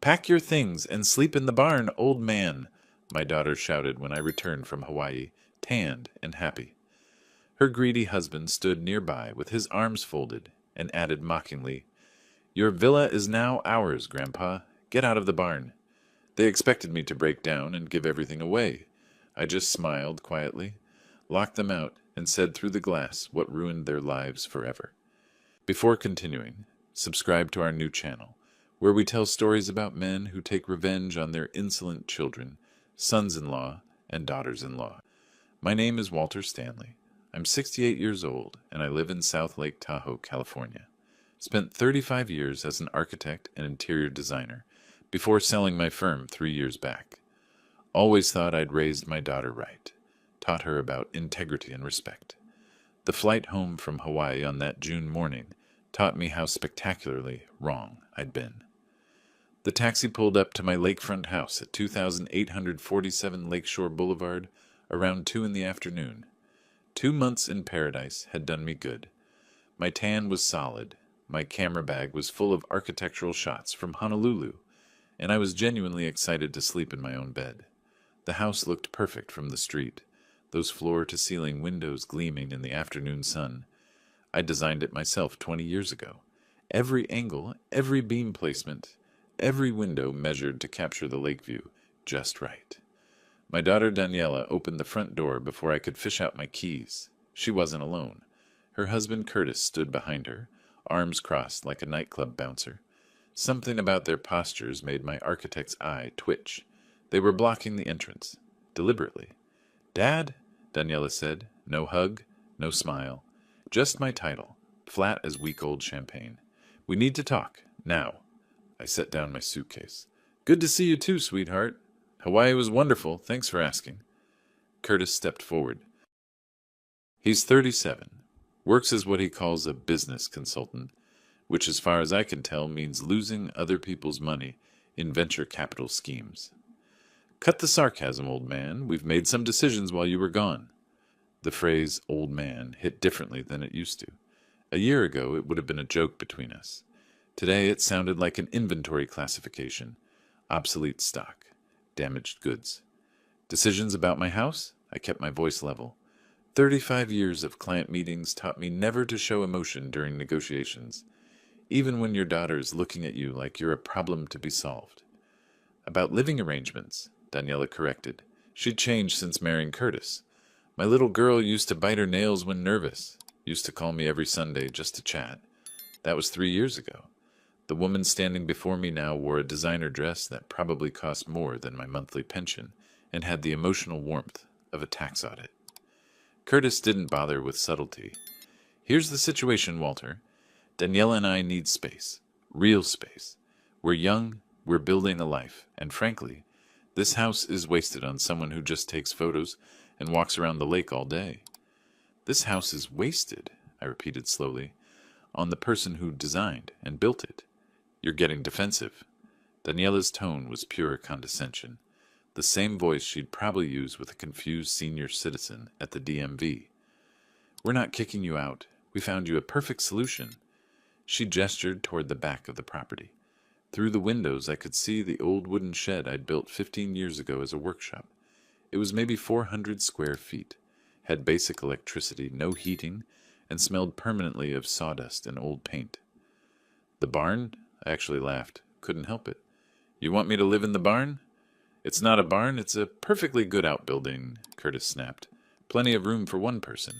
Pack your things and sleep in the barn, old man, my daughter shouted when I returned from Hawaii, tanned and happy. Her greedy husband stood nearby with his arms folded and added mockingly, Your villa is now ours, Grandpa. Get out of the barn. They expected me to break down and give everything away. I just smiled quietly, locked them out, and said through the glass what ruined their lives forever. Before continuing, subscribe to our new channel, where we tell stories about men who take revenge on their insolent children, sons-in-law, and daughters-in-law. My name is Walter Stanley. I'm 68 years old, and I live in South Lake Tahoe, California. Spent 35 years as an architect and interior designer before selling my firm 3 years back. Always thought I'd raised my daughter right, taught her about integrity and respect. The flight home from Hawaii on that June morning taught me how spectacularly wrong I'd been. The taxi pulled up to my lakefront house at 2847 Lakeshore Boulevard around 2 in the afternoon. 2 months in paradise had done me good. My tan was solid, my camera bag was full of architectural shots from Honolulu, and I was genuinely excited to sleep in my own bed. The house looked perfect from the street, those floor-to-ceiling windows gleaming in the afternoon sun. I designed it myself 20 years ago. Every angle, every beam placement, every window measured to capture the lake view just right. My daughter Daniela opened the front door before I could fish out my keys. She wasn't alone. Her husband Curtis stood behind her, arms crossed like a nightclub bouncer. Something about their postures made my architect's eye twitch. They were blocking the entrance, deliberately. Dad, Daniela said, no hug, no smile. Just my title, flat as week-old champagne. We need to talk, now. I set down my suitcase. Good to see you too, sweetheart. Hawaii was wonderful, thanks for asking. Curtis stepped forward. He's 37, works as what he calls a business consultant, which as far as I can tell means losing other people's money in venture capital schemes. Cut the sarcasm, old man. We've made some decisions while you were gone. The phrase old man hit differently than it used to. A year ago it would have been a joke between us. Today it sounded like an inventory classification. Obsolete stock. Damaged goods. Decisions about my house? I kept my voice level. 35 years of client meetings taught me never to show emotion during negotiations, even when your daughter is looking at you like you're a problem to be solved. About living arrangements, Daniela corrected. She'd changed since marrying Curtis. My little girl used to bite her nails when nervous, used to call me every Sunday just to chat. That was 3 years ago. The woman standing before me now wore a designer dress that probably cost more than my monthly pension and had the emotional warmth of a tax audit. Curtis didn't bother with subtlety. Here's the situation, Walter. Daniela and I need space. Real space. We're young, we're building a life, and frankly, this house is wasted on someone who just takes photos and walks around the lake all day. This house is wasted, I repeated slowly, on the person who designed and built it. You're getting defensive. Daniela's tone was pure condescension, the same voice she'd probably use with a confused senior citizen at the DMV. We're not kicking you out. We found you a perfect solution. She gestured toward the back of the property. Through the windows I could see the old wooden shed I'd built 15 years ago as a workshop. It was maybe 400 square feet, had basic electricity, no heating, and smelled permanently of sawdust and old paint. The barn? I actually laughed. Couldn't help it. You want me to live in the barn? It's not a barn, it's a perfectly good outbuilding, Curtis snapped. Plenty of room for one person.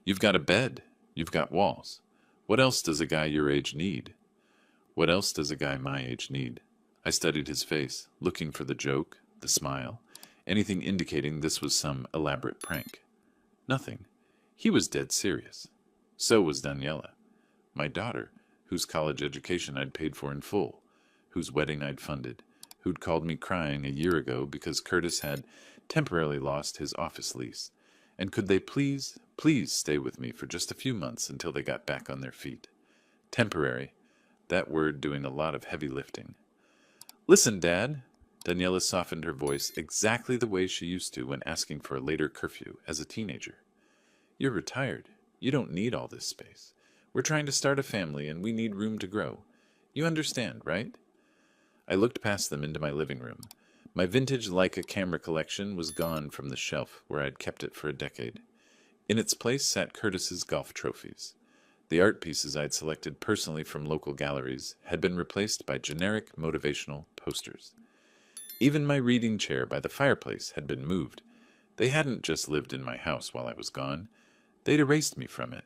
You've got a bed. You've got walls. What else does a guy your age need? What else does a guy my age need? I studied his face, looking for the joke, the smile, anything indicating this was some elaborate prank. Nothing. He was dead serious. So was Daniela, my daughter, whose college education I'd paid for in full, whose wedding I'd funded, who'd called me crying a year ago because Curtis had temporarily lost his office lease, and could they please stay with me for just a few months until they got back on their feet. Temporary, that word doing a lot of heavy lifting. Listen, Dad. Daniela softened her voice exactly the way she used to when asking for a later curfew as a teenager. You're retired. You don't need all this space. We're trying to start a family and we need room to grow. You understand, right? I looked past them into my living room. My vintage Leica camera collection was gone from the shelf where I'd kept it for a decade. In its place sat Curtis's golf trophies. The art pieces I'd selected personally from local galleries had been replaced by generic motivational posters. Even my reading chair by the fireplace had been moved. They hadn't just lived in my house while I was gone. They'd erased me from it.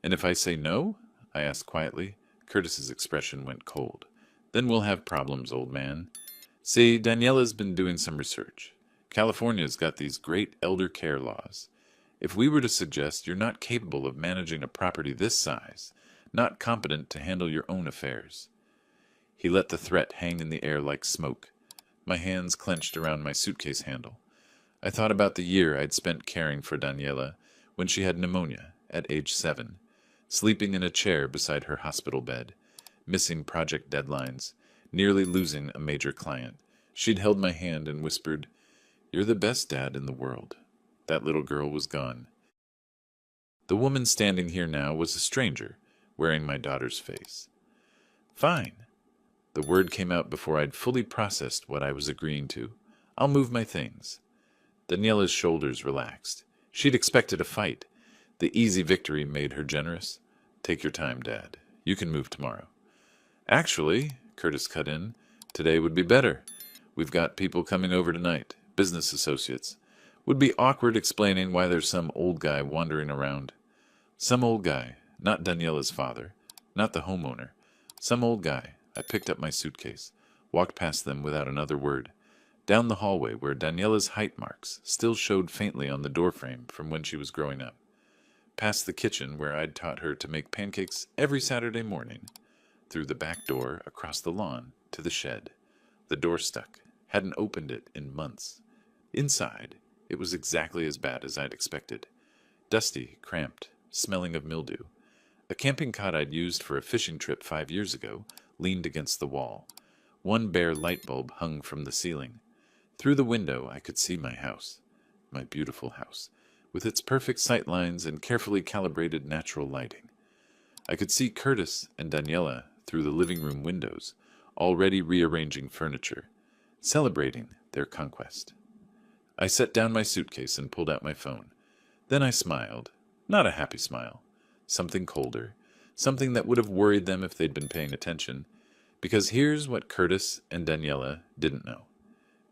"And if I say no?" I asked quietly. Curtis's expression went cold. "Then we'll have problems, old man. See, Daniela's been doing some research. California's got these great elder care laws. If we were to suggest you're not capable of managing a property this size, not competent to handle your own affairs." He let the threat hang in the air like smoke. My hands clenched around my suitcase handle. I thought about the year I'd spent caring for Daniela when she had pneumonia at age 7, sleeping in a chair beside her hospital bed, missing project deadlines, nearly losing a major client. She'd held my hand and whispered, "You're the best dad in the world." That little girl was gone. The woman standing here now was a stranger, wearing my daughter's face. "Fine." The word came out before I'd fully processed what I was agreeing to. "I'll move my things." Daniela's shoulders relaxed. She'd expected a fight. The easy victory made her generous. "Take your time, Dad. You can move tomorrow." "Actually," Curtis cut in, "today would be better. We've got people coming over tonight, business associates. Would be awkward explaining why there's some old guy wandering around." Some old guy, not Daniela's father, not the homeowner. Some old guy. I picked up my suitcase, walked past them without another word, down the hallway where Daniela's height marks still showed faintly on the doorframe from when she was growing up, past the kitchen where I'd taught her to make pancakes every Saturday morning, through the back door across the lawn to the shed. The door stuck. Hadn't opened it in months. Inside, it was exactly as bad as I'd expected. Dusty, cramped, smelling of mildew. A camping cot I'd used for a fishing trip 5 years ago leaned against the wall. One bare light bulb hung from the ceiling. Through the window I could see my house. My beautiful house, with its perfect sight lines and carefully calibrated natural lighting. I could see Curtis and Daniela through the living room windows, already rearranging furniture, celebrating their conquest. I set down my suitcase and pulled out my phone. Then I smiled. Not a happy smile. Something colder. Something that would have worried them if they'd been paying attention. Because here's what Curtis and Daniela didn't know.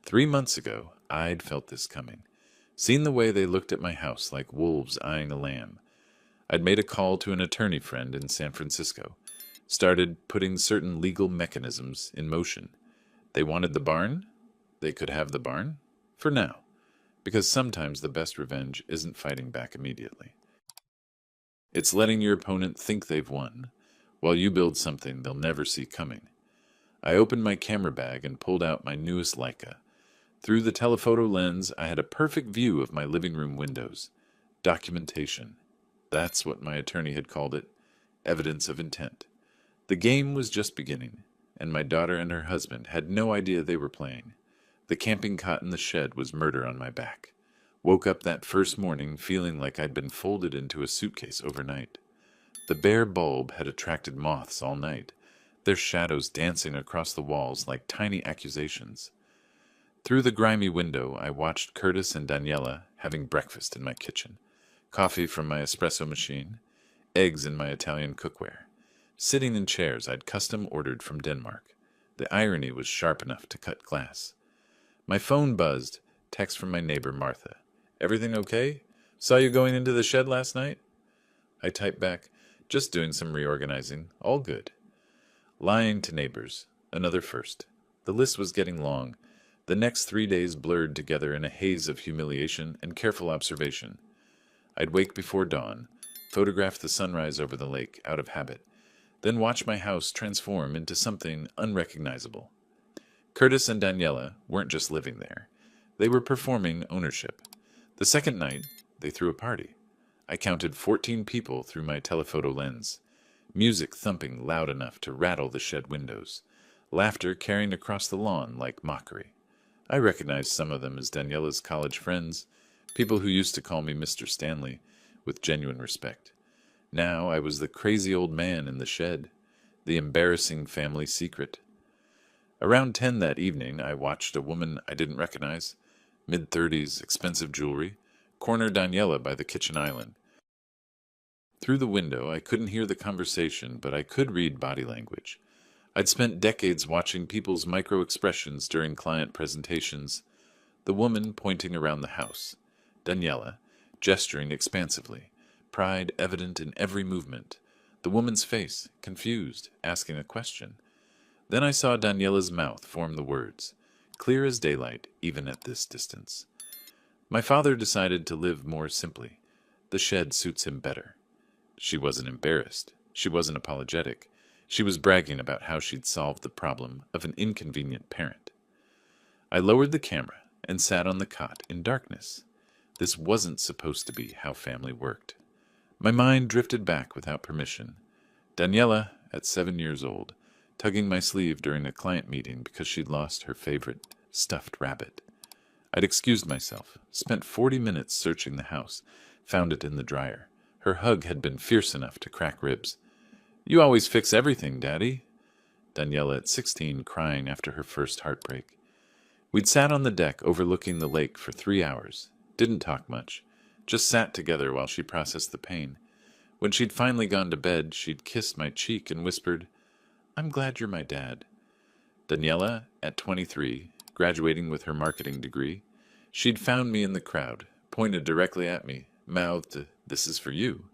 3 months ago, I'd felt this coming. Seen the way they looked at my house like wolves eyeing a lamb. I'd made a call to an attorney friend in San Francisco. Started putting certain legal mechanisms in motion. They wanted the barn? They could have the barn? For now. Because sometimes the best revenge isn't fighting back immediately. It's letting your opponent think they've won, while you build something they'll never see coming. I opened my camera bag and pulled out my newest Leica. Through the telephoto lens, I had a perfect view of my living room windows. Documentation. That's what my attorney had called it. Evidence of intent. The game was just beginning, and my daughter and her husband had no idea they were playing. The camping cot in the shed was murder on my back. Woke up that first morning feeling like I'd been folded into a suitcase overnight. The bare bulb had attracted moths all night, their shadows dancing across the walls like tiny accusations. Through the grimy window, I watched Curtis and Daniela having breakfast in my kitchen, coffee from my espresso machine, eggs in my Italian cookware, sitting in chairs I'd custom ordered from Denmark. The irony was sharp enough to cut glass. My phone buzzed, text from my neighbor Martha. "Everything okay? Saw you going into the shed last night?" I typed back, "Just doing some reorganizing. All good." Lying to neighbors. Another first. The list was getting long. The next 3 days blurred together in a haze of humiliation and careful observation. I'd wake before dawn, photograph the sunrise over the lake out of habit, then watch my house transform into something unrecognizable. Curtis and Daniela weren't just living there. They were performing ownership. The second night, they threw a party. I counted 14 people through my telephoto lens. Music thumping loud enough to rattle the shed windows. Laughter carrying across the lawn like mockery. I recognized some of them as Daniela's college friends, people who used to call me Mr. Stanley, with genuine respect. Now I was the crazy old man in the shed, the embarrassing family secret. Around 10 that evening, I watched a woman I didn't recognize, mid-30s, expensive jewelry, corner Daniela by the kitchen island. Through the window, I couldn't hear the conversation, but I could read body language. I'd spent decades watching people's micro-expressions during client presentations. The woman pointing around the house. Daniela, gesturing expansively, pride evident in every movement. The woman's face, confused, asking a question. Then I saw Daniela's mouth form the words, clear as daylight, even at this distance. My father decided to live more simply. The shed suits him better. She wasn't embarrassed. She wasn't apologetic. She was bragging about how she'd solved the problem of an inconvenient parent. I lowered the camera and sat on the cot in darkness. This wasn't supposed to be how family worked. My mind drifted back without permission. Daniela, at 7 years old, tugging my sleeve during a client meeting because she'd lost her favorite stuffed rabbit. I'd excused myself, spent 40 minutes searching the house, found it in the dryer. Her hug had been fierce enough to crack ribs. "You always fix everything, Daddy." Daniela at 16 crying after her first heartbreak. We'd sat on the deck overlooking the lake for 3 hours. Didn't talk much. Just sat together while she processed the pain. When she'd finally gone to bed, she'd kissed my cheek and whispered, "I'm glad you're my dad." Daniela, at 23, graduating with her marketing degree, she'd found me in the crowd, pointed directly at me, mouthed, "This is for you."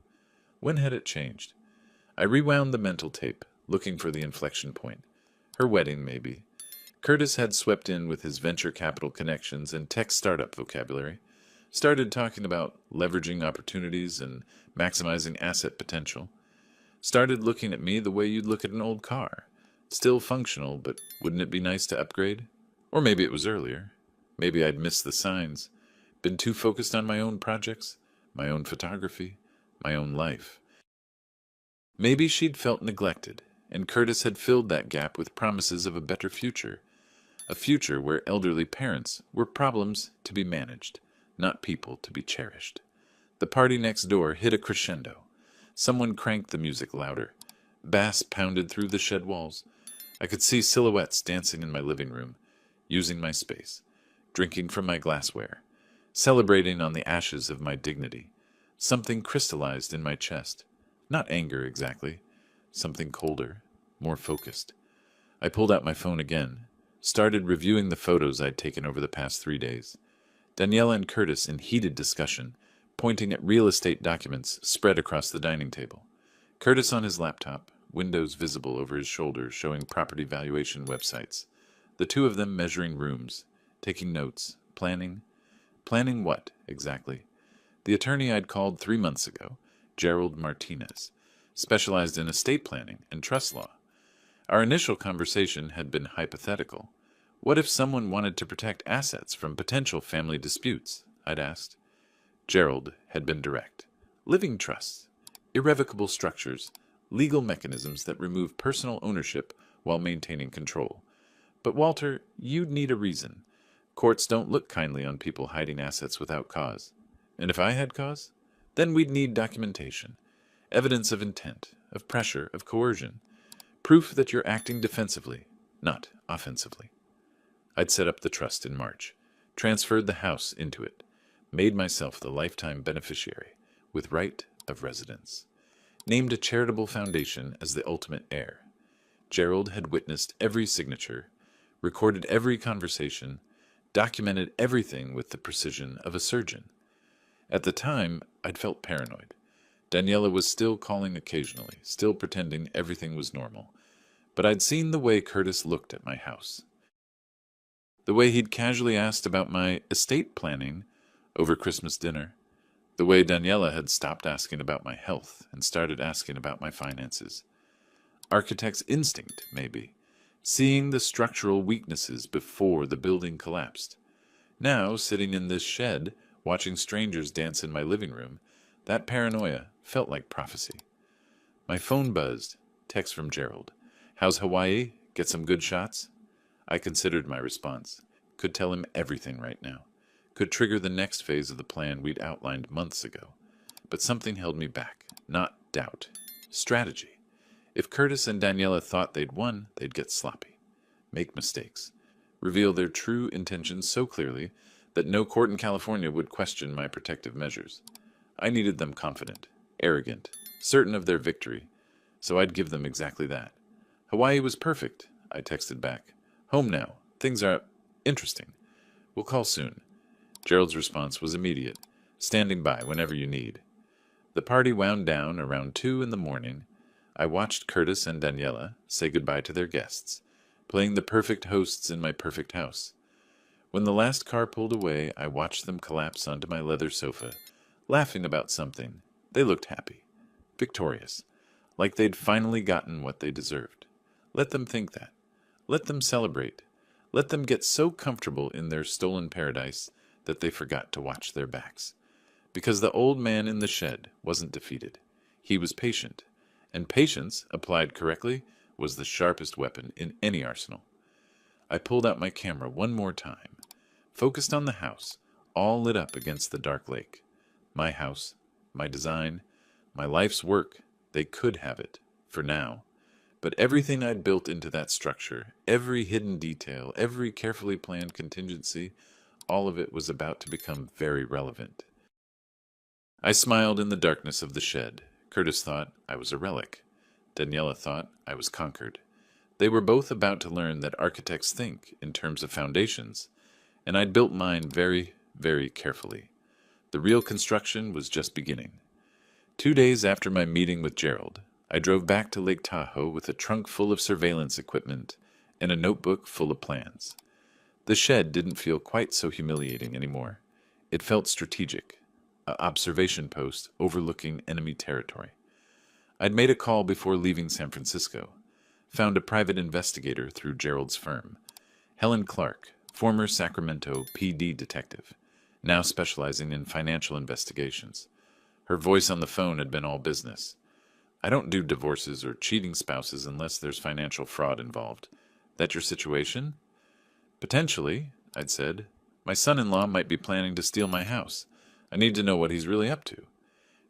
When had it changed? I rewound the mental tape, looking for the inflection point. Her wedding, maybe. Curtis had swept in with his venture capital connections and tech startup vocabulary, started talking about leveraging opportunities and maximizing asset potential, started looking at me the way you'd look at an old car. Still functional, but wouldn't it be nice to upgrade? Or maybe it was earlier. Maybe I'd missed the signs, been too focused on my own projects, my own photography, my own life. Maybe she'd felt neglected, and Curtis had filled that gap with promises of a better future. A future where elderly parents were problems to be managed, not people to be cherished. The party next door hit a crescendo. Someone cranked the music louder. Bass pounded through the shed walls. I could see silhouettes dancing in my living room, using my space, drinking from my glassware, celebrating on the ashes of my dignity. Something crystallized in my chest. Not anger exactly. Something colder, more focused. I pulled out my phone again, started reviewing the photos I'd taken over the past 3 days. Daniela and Curtis in heated discussion, pointing at real estate documents spread across the dining table. Curtis on his laptop, windows visible over his shoulder showing property valuation websites. The two of them measuring rooms, taking notes, planning. Planning what, exactly? The attorney I'd called 3 months ago, Gerald Martinez, specialized in estate planning and trust law. Our initial conversation had been hypothetical. What if someone wanted to protect assets from potential family disputes? I'd asked. Gerald had been direct. Living trusts, irrevocable structures, legal mechanisms that remove personal ownership while maintaining control. But Walter, you'd need a reason. Courts don't look kindly on people hiding assets without cause. And if I had cause? Then we'd need documentation, evidence of intent, of pressure, of coercion, proof that you're acting defensively, not offensively. I'd set up the trust in March, transferred the house into it, made myself the lifetime beneficiary, with right of residence, named a charitable foundation as the ultimate heir. Gerald had witnessed every signature, recorded every conversation, documented everything with the precision of a surgeon. At the time, I'd felt paranoid. Daniela was still calling occasionally, still pretending everything was normal. But I'd seen the way Curtis looked at my house. The way he'd casually asked about my estate planning over Christmas dinner. The way Daniela had stopped asking about my health and started asking about my finances. Architect's instinct, maybe. Seeing the structural weaknesses before the building collapsed. Now, sitting in this shed, watching strangers dance in my living room, that paranoia felt like prophecy. My phone buzzed. Text from Gerald. "How's Hawaii? Get some good shots?" I considered my response. Could tell him everything right now. Could trigger the next phase of the plan we'd outlined months ago. But something held me back. Not doubt. Strategy. If Curtis and Daniela thought they'd won, they'd get sloppy. make mistakes, reveal their true intentions so clearly that no court in California would question my protective measures. I needed them confident, arrogant, certain of their victory, so I'd give them exactly that. Hawaii was perfect, I texted back. Home now. Things are interesting. We'll call soon. Gerald's response was immediate. Standing by whenever you need. The party wound down around 2 in the morning. I watched Curtis and Daniela say goodbye to their guests, playing the perfect hosts in my perfect house. When the last car pulled away, I watched them collapse onto my leather sofa, laughing about something. They looked happy, victorious, like they'd finally gotten what they deserved. Let them think that. Let them celebrate. Let them get so comfortable in their stolen paradise that they forgot to watch their backs. Because the old man in the shed wasn't defeated. He was patient, and patience, applied correctly, was the sharpest weapon in any arsenal. I pulled out my camera one more time, focused on the house, all lit up against the dark lake. My house, my design, my life's work, they could have it, for now. But everything I'd built into that structure, every hidden detail, every carefully planned contingency, all of it was about to become very relevant. I smiled in the darkness of the shed. Curtis thought I was a relic. Daniela thought I was conquered. They were both about to learn that architects think in terms of foundations, and I'd built mine very, very carefully. The real construction was just beginning. 2 days after my meeting with Gerald, I drove back to Lake Tahoe with a trunk full of surveillance equipment and a notebook full of plans. The shed didn't feel quite so humiliating anymore. It felt strategic, an observation post overlooking enemy territory. I'd made a call before leaving San Francisco, found a private investigator through Gerald's firm, Helen Clark, former Sacramento PD detective, now specializing in financial investigations. Her voice on the phone had been all business. I don't do divorces or cheating spouses unless there's financial fraud involved. That your situation? Potentially, I'd said. My son-in-law might be planning to steal my house. I need to know what he's really up to.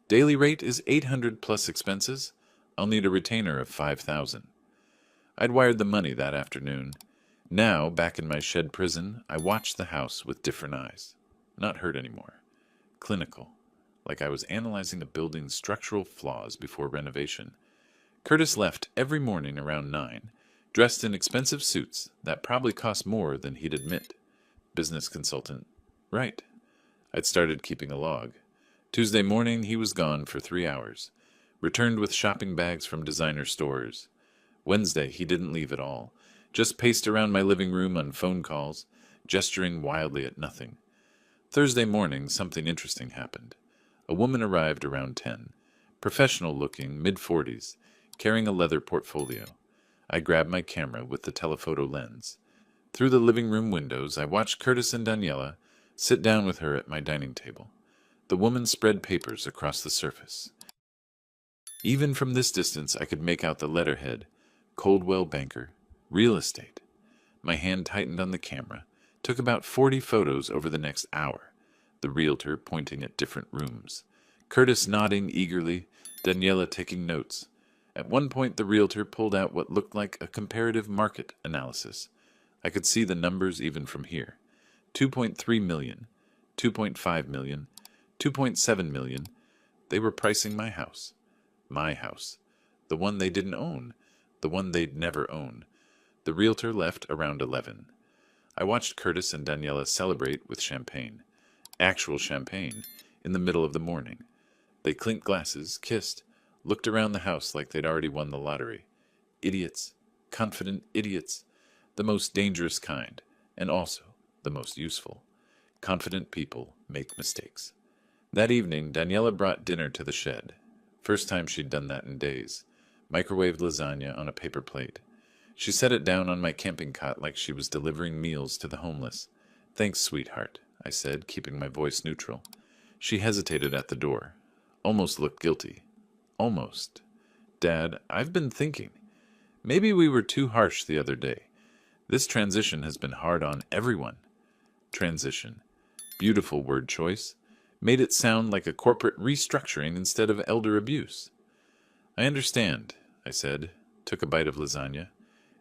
Daily rate is $800 plus expenses. I'll need a retainer of $5,000. I'd wired the money that afternoon. Now, back in my shed prison, I watched the house with different eyes. Not hurt anymore. Clinical. Like I was analyzing a building's structural flaws before renovation. Curtis left every morning around 9, dressed in expensive suits that probably cost more than he'd admit. Business consultant. Right. I'd started keeping a log. Tuesday morning, he was gone for 3 hours. Returned with shopping bags from designer stores. Wednesday, he didn't leave at all. Just paced around my living room on phone calls, gesturing wildly at nothing. Thursday morning, something interesting happened. A woman arrived around 10, professional-looking, mid-40s, carrying a leather portfolio. I grabbed my camera with the telephoto lens. Through the living room windows, I watched Curtis and Daniela sit down with her at my dining table. The woman spread papers across the surface. Even from this distance, I could make out the letterhead, Coldwell Banker, Real Estate. My hand tightened on the camera, took about 40 photos over the next hour, the realtor pointing at different rooms, Curtis nodding eagerly, Daniela taking notes. At one point, the realtor pulled out what looked like a comparative market analysis. I could see the numbers even from here. 2.3 million, 2.5 million, 2.7 million. They were pricing my house. My house. The one they didn't own. The one they'd never own. The realtor left around 11. I watched Curtis and Daniela celebrate with champagne. Actual champagne, in the middle of the morning. They clinked glasses, kissed, looked around the house like they'd already won the lottery. Idiots. Confident idiots. The most dangerous kind, and also the most useful. Confident people make mistakes. That evening, Daniela brought dinner to the shed. First time she'd done that in days. Microwaved lasagna on a paper plate. She set it down on my camping cot like she was delivering meals to the homeless. Thanks, sweetheart, I said, keeping my voice neutral. She hesitated at the door. Almost looked guilty. Almost. Dad, I've been thinking. Maybe we were too harsh the other day. This transition has been hard on everyone. Transition. Beautiful word choice. Made it sound like a corporate restructuring instead of elder abuse. I understand, I said, took a bite of lasagna.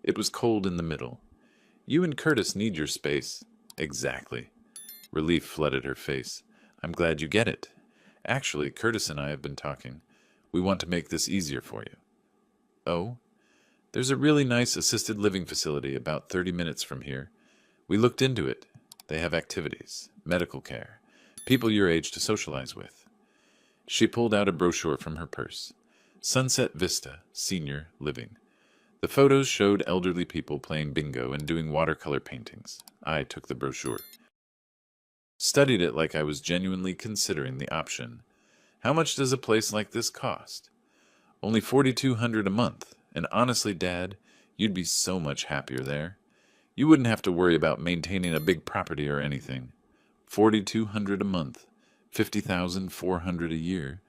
It was cold in the middle. You and Curtis need your space. Exactly. Relief flooded her face. I'm glad you get it. Actually, Curtis and I have been talking. We want to make this easier for you. Oh? There's a really nice assisted living facility about 30 minutes from here. We looked into it. They have activities, medical care, people your age to socialize with. She pulled out a brochure from her purse. Sunset Vista, Senior Living. The photos showed elderly people playing bingo and doing watercolor paintings. I took the brochure. Studied it like I was genuinely considering the option. How much does a place like this cost? Only $4,200 a month, and honestly, Dad, you'd be so much happier there. You wouldn't have to worry about maintaining a big property or anything. $4,200 a month, $50,400 a year.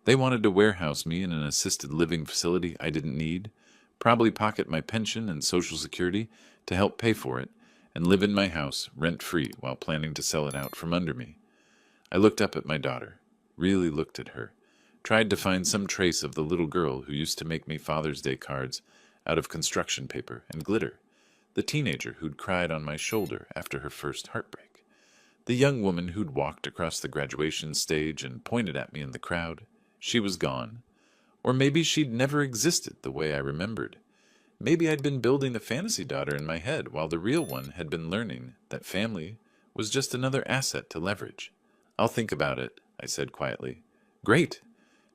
They wanted to warehouse me in an assisted living facility I didn't need, probably pocket my pension and Social Security to help pay for it, and live in my house rent-free while planning to sell it out from under me. I looked up at my daughter, really looked at her, tried to find some trace of the little girl who used to make me Father's Day cards out of construction paper and glitter, the teenager who'd cried on my shoulder after her first heartbreak, the young woman who'd walked across the graduation stage and pointed at me in the crowd. She was gone. Or maybe she'd never existed the way I remembered. Maybe I'd been building a fantasy daughter in my head while the real one had been learning that family was just another asset to leverage. I'll think about it, I said quietly. Great.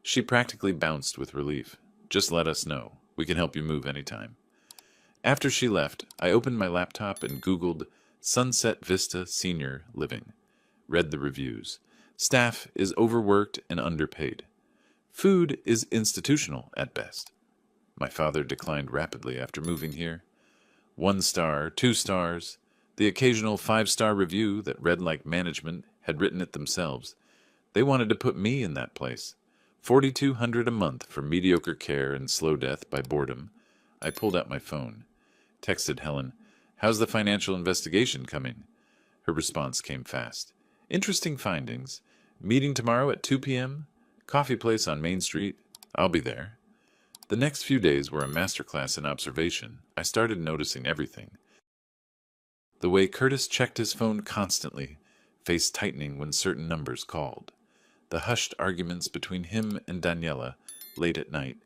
She practically bounced with relief. Just let us know. We can help you move anytime. After she left, I opened my laptop and Googled Sunset Vista Senior Living. Read the reviews. Staff is overworked and underpaid. Food is institutional at best. My father declined rapidly after moving here. 1 star, 2 stars, the occasional 5-star review that read like management had written it themselves. They wanted to put me in that place. $4,200 a month for mediocre care and slow death by boredom. I pulled out my phone. Texted Helen, "How's the financial investigation coming?" Her response came fast. "Interesting findings. Meeting tomorrow at 2 p.m.? Coffee place on Main Street. I'll be there." The next few days were a masterclass in observation. I started noticing everything. The way Curtis checked his phone constantly, face tightening when certain numbers called. The hushed arguments between him and Daniela late at night,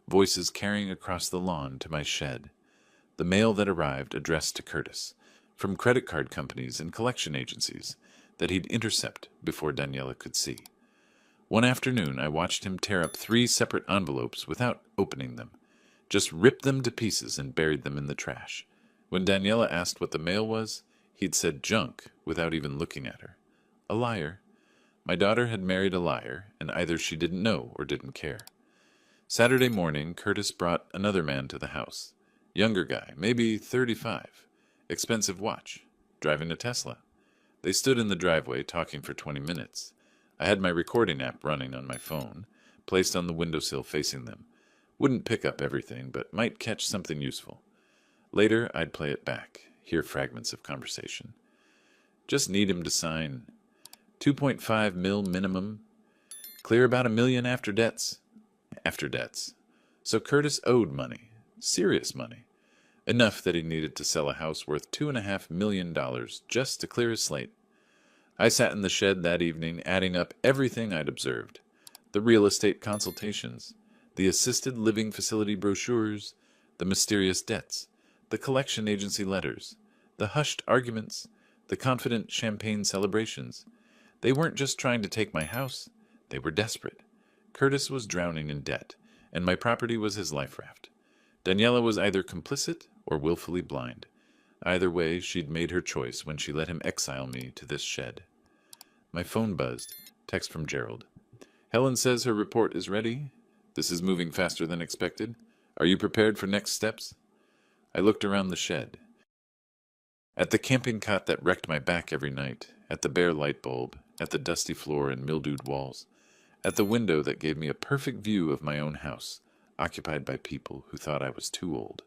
voices carrying across the lawn to my shed. The mail that arrived addressed to Curtis, from credit card companies and collection agencies, that he'd intercept before Daniela could see. One afternoon, I watched him tear up 3 separate envelopes without opening them, just ripped them to pieces and buried them in the trash. When Daniela asked what the mail was, he'd said junk without even looking at her. A liar. My daughter had married a liar, and either she didn't know or didn't care. Saturday morning, Curtis brought another man to the house. Younger guy, maybe 35. Expensive watch. Driving a Tesla. They stood in the driveway talking for 20 minutes. I had my recording app running on my phone, placed on the windowsill facing them. Wouldn't pick up everything, but might catch something useful. Later, I'd play it back, hear fragments of conversation. Just need him to sign. 2.5 mil minimum. Clear about $1 million after debts. After debts. So Curtis owed money. Serious money. Enough that he needed to sell a house worth $2.5 million just to clear his slate. I sat in the shed that evening, adding up everything I'd observed. The real estate consultations, the assisted living facility brochures, the mysterious debts, the collection agency letters, the hushed arguments, the confident champagne celebrations. They weren't just trying to take my house, they were desperate. Curtis was drowning in debt, and my property was his life raft. Daniela was either complicit or willfully blind. Either way, she'd made her choice when she let him exile me to this shed. My phone buzzed. Text from Gerald. "Helen says her report is ready. This is moving faster than expected. Are you prepared for next steps?" I looked around the shed. At the camping cot that wrecked my back every night, at the bare light bulb, at the dusty floor and mildewed walls, at the window that gave me a perfect view of my own house, occupied by people who thought I was too old,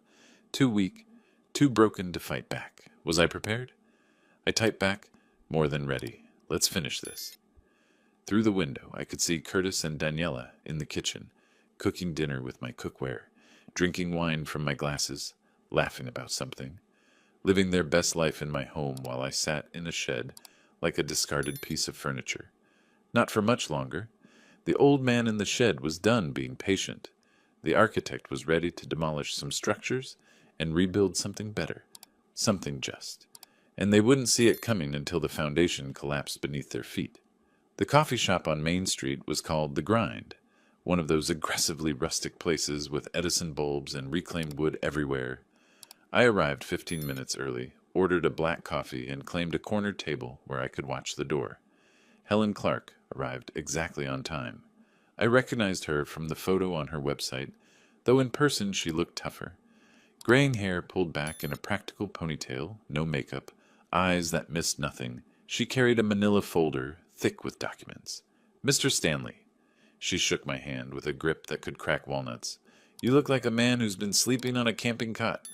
too weak, too broken to fight back. Was I prepared? I typed back, "More than ready. Let's finish this." Through the window, I could see Curtis and Daniela in the kitchen, cooking dinner with my cookware, drinking wine from my glasses, laughing about something. living their best life in my home while I sat in a shed like a discarded piece of furniture. Not for much longer. The old man in the shed was done being patient. The architect was ready to demolish some structures and rebuild something better, something just. And they wouldn't see it coming until the foundation collapsed beneath their feet. The coffee shop on Main Street was called The Grind, one of those aggressively rustic places with Edison bulbs and reclaimed wood everywhere. I arrived 15 minutes early, ordered a black coffee, and claimed a corner table where I could watch the door. Helen Clark arrived exactly on time. I recognized her from the photo on her website, though in person she looked tougher. Graying hair pulled back in a practical ponytail, no makeup, eyes that missed nothing. She carried a manila folder, thick with documents. "Mr. Stanley." She shook my hand with a grip that could crack walnuts. "You look like a man who's been sleeping on a camping cot."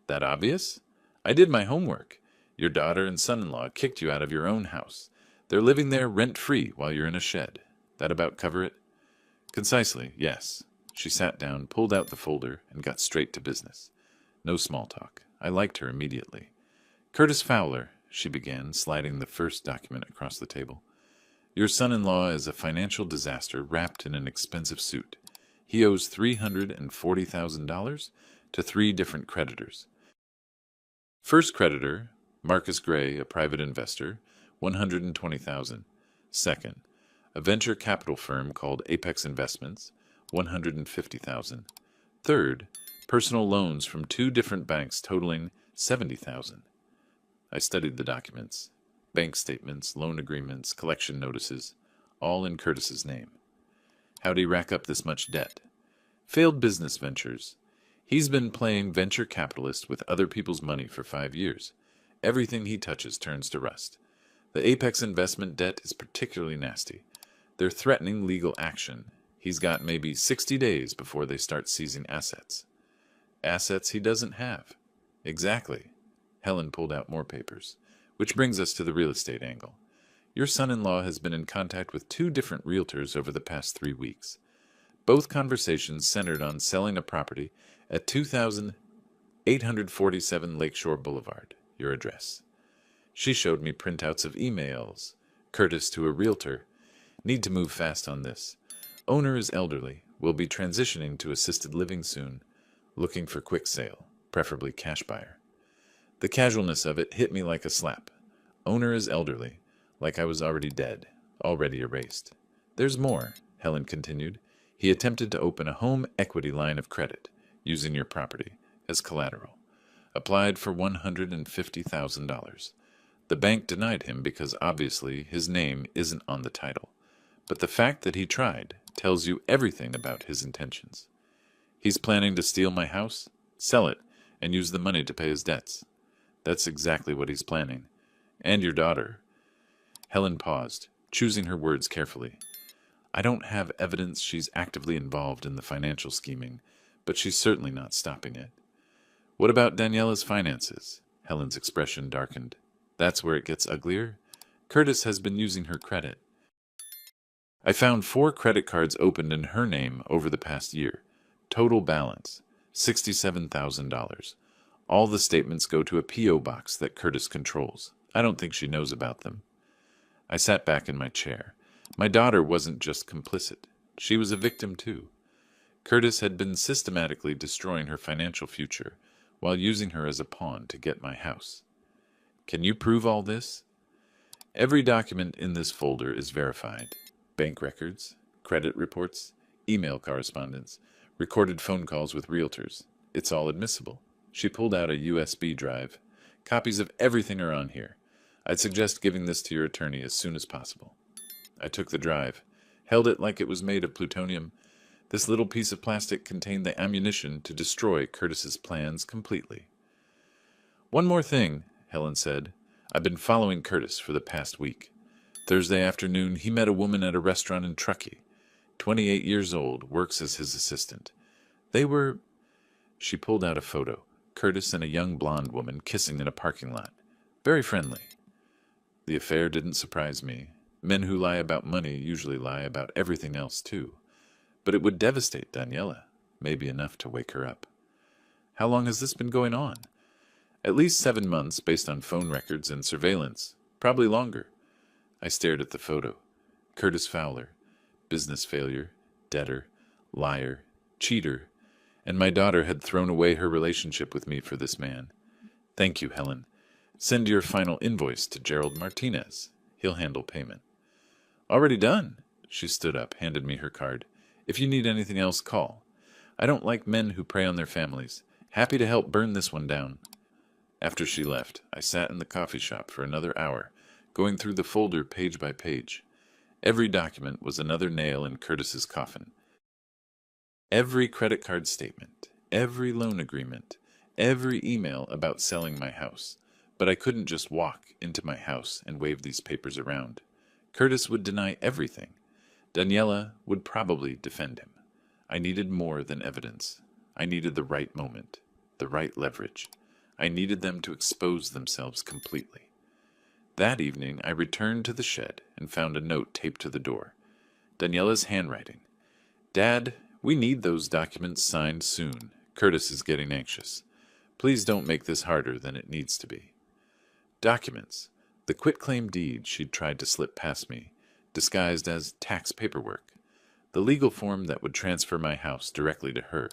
"That obvious?" "I did my homework. Your daughter and son-in-law kicked you out of your own house. They're living there rent-free while you're in a shed. That about cover it?" "Concisely, yes." She sat down, pulled out the folder, and got straight to business. No small talk. I liked her immediately. "Curtis Fowler," she began, sliding the first document across the table. "Your son-in-law is a financial disaster wrapped in an expensive suit. He owes $340,000 to 3 different creditors. First creditor, Marcus Gray, a private investor, $120,000. Second, a venture capital firm called Apex Investments, $150,000. Third, personal loans from 2 different banks totaling $70,000. I studied the documents. Bank statements, loan agreements, collection notices, all in Curtis's name. How'd he rack up this much debt? Failed business ventures. He's been playing venture capitalist with other people's money for 5 years. Everything he touches turns to rust. The Apex investment debt is particularly nasty. They're threatening legal action. He's got maybe 60 days before they start seizing assets. Assets he doesn't have. Exactly. Helen pulled out more papers. Which brings us to the real estate angle. Your son-in-law has been in contact with 2 different realtors over the past 3 weeks. Both conversations centered on selling a property at 2847 Lakeshore Boulevard, your address. She showed me printouts of emails. Curtis to a realtor. "Need to move fast on this. Owner is elderly. Will be transitioning to assisted living soon. Looking for quick sale, preferably cash buyer." The casualness of it hit me like a slap. Owner is elderly, like I was already dead, already erased. "There's more," Helen continued. "He attempted to open a home equity line of credit, using your property, as collateral. Applied for $150,000. The bank denied him because obviously his name isn't on the title. But the fact that he tried tells you everything about his intentions. He's planning to steal my house, sell it, and use the money to pay his debts. That's exactly what he's planning. And your daughter." Helen paused, choosing her words carefully. "I don't have evidence she's actively involved in the financial scheming, but she's certainly not stopping it." "What about Daniela's finances?" Helen's expression darkened. "That's where it gets uglier. Curtis has been using her credit. I found 4 credit cards opened in her name over the past year. Total balance, $67,000. All the statements go to a P.O. box that Curtis controls. I don't think she knows about them." I sat back in my chair. My daughter wasn't just complicit. She was a victim too. Curtis had been systematically destroying her financial future while using her as a pawn to get my house. "Can you prove all this?" "Every document in this folder is verified. Bank records, credit reports, email correspondence, recorded phone calls with realtors. It's all admissible." She pulled out a USB drive. "Copies of everything are on here. I'd suggest giving this to your attorney as soon as possible." I took the drive, held it like it was made of plutonium. This little piece of plastic contained the ammunition to destroy Curtis's plans completely. "One more thing," Helen said. "I've been following Curtis for the past week. Thursday afternoon, he met a woman at a restaurant in Truckee. 28 years old, works as his assistant. They were—" She pulled out a photo. Curtis and a young blonde woman kissing in a parking lot. Very friendly. The affair didn't surprise me. Men who lie about money usually lie about everything else too. But it would devastate Daniela, maybe enough to wake her up. "How long has this been going on?" At least 7 months based on phone records and surveillance. Probably longer. I stared at the photo. Curtis Fowler. Business failure. Debtor. Liar. Cheater. And my daughter had thrown away her relationship with me for this man. Thank you, Helen. Send your final invoice to Gerald Martinez. He'll handle payment. Already done. She stood up, handed me her card. If you need anything else, call. I don't like men who prey on their families. Happy to help burn this one down. After she left, I sat in the coffee shop for another hour, going through the folder page by page. Every document was another nail in Curtis's coffin. Every credit card statement, every loan agreement, every email about selling my house. But I couldn't just walk into my house and wave these papers around. Curtis would deny everything. Daniela would probably defend him. I needed more than evidence. I needed the right moment, the right leverage. I needed them to expose themselves completely. That evening, I returned to the shed and found a note taped to the door. Daniela's handwriting. Dad, we need those documents signed soon. Curtis is getting anxious. Please don't make this harder than it needs to be. Documents. The quitclaim deed she'd tried to slip past me, disguised as tax paperwork. The legal form that would transfer my house directly to her.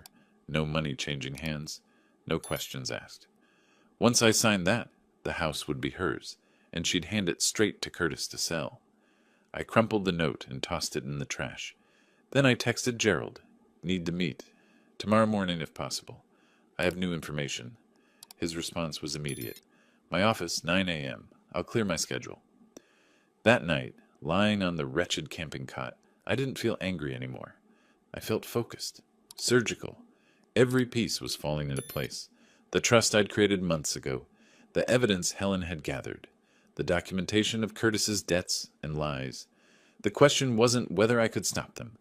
No money changing hands, no questions asked. Once I signed that, the house would be hers, and she'd hand it straight to Curtis to sell. I crumpled the note and tossed it in the trash. Then I texted Gerald. Need to meet. Tomorrow morning if possible. I have new information. His response was immediate. My office, 9 a.m. I'll clear my schedule. That night, lying on the wretched camping cot, I didn't feel angry anymore. I felt focused, surgical. Every piece was falling into place. The trust I'd created months ago, the evidence Helen had gathered, the documentation of Curtis's debts and lies. The question wasn't whether I could stop them.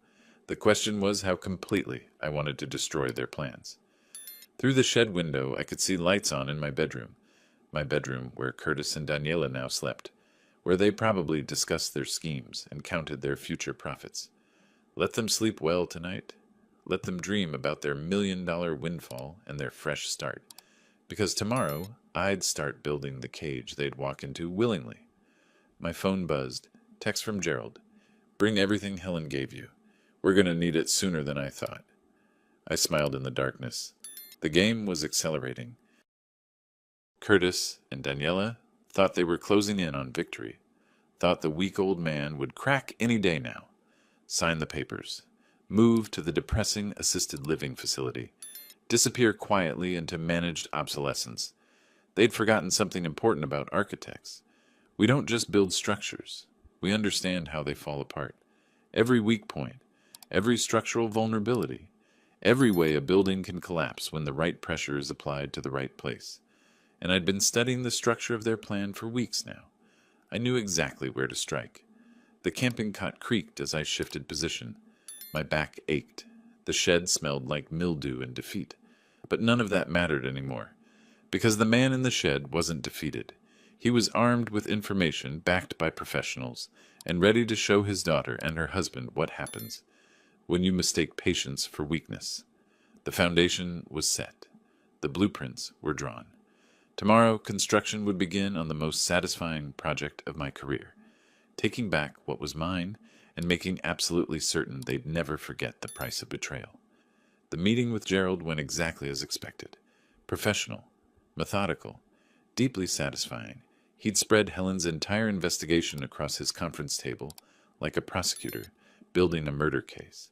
The question was how completely I wanted to destroy their plans. Through the shed window, I could see lights on in my bedroom where Curtis and Daniela now slept, where they probably discussed their schemes and counted their future profits. Let them sleep well tonight. Let them dream about their $1 million windfall and their fresh start. Because tomorrow, I'd start building the cage they'd walk into willingly. My phone buzzed. Text from Gerald. Bring everything Helen gave you. We're going to need it sooner than I thought. I smiled in the darkness. The game was accelerating. Curtis and Daniela thought they were closing in on victory, thought the weak old man would crack any day now, sign the papers, move to the depressing assisted living facility, disappear quietly into managed obsolescence. They'd forgotten something important about architects. We don't just build structures. We understand how they fall apart. Every weak point, every structural vulnerability, every way a building can collapse when the right pressure is applied to the right place. And I'd been studying the structure of their plan for weeks now. I knew exactly where to strike. The camping cot creaked as I shifted position. My back ached. The shed smelled like mildew and defeat. But none of that mattered anymore, because the man in the shed wasn't defeated. He was armed with information backed by professionals and ready to show his daughter and her husband what happens when you mistake patience for weakness. The foundation was set. The blueprints were drawn. Tomorrow, construction would begin on the most satisfying project of my career, taking back what was mine and making absolutely certain they'd never forget the price of betrayal. The meeting with Gerald went exactly as expected. Professional, methodical, deeply satisfying. He'd spread Helen's entire investigation across his conference table like a prosecutor building a murder case.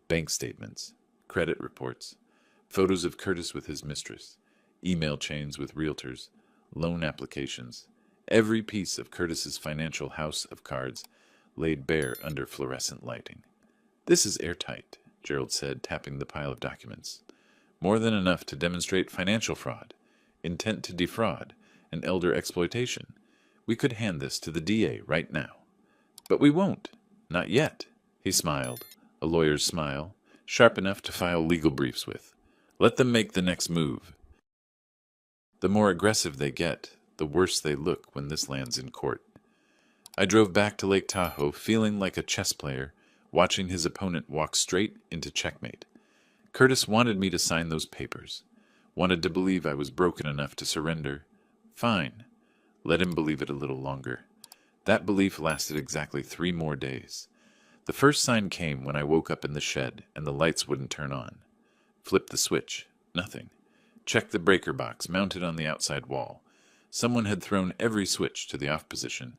Bank statements, credit reports, photos of Curtis with his mistress, email chains with realtors, loan applications. Every piece of Curtis's financial house of cards laid bare under fluorescent lighting. This is airtight, Gerald said, tapping the pile of documents. More than enough to demonstrate financial fraud, intent to defraud, and elder exploitation. We could hand this to the DA right now. But we won't. Not yet. He smiled, a lawyer's smile, sharp enough to file legal briefs with. Let them make the next move. The more aggressive they get, the worse they look when this lands in court. I drove back to Lake Tahoe feeling like a chess player, watching his opponent walk straight into checkmate. Curtis wanted me to sign those papers, wanted to believe I was broken enough to surrender, Fine. Let him believe it a little longer. That belief lasted exactly 3 more days. The first sign came when I woke up in the shed and the lights wouldn't turn on. Flipped the switch. Nothing. Checked the breaker box mounted on the outside wall. Someone had thrown every switch to the off position.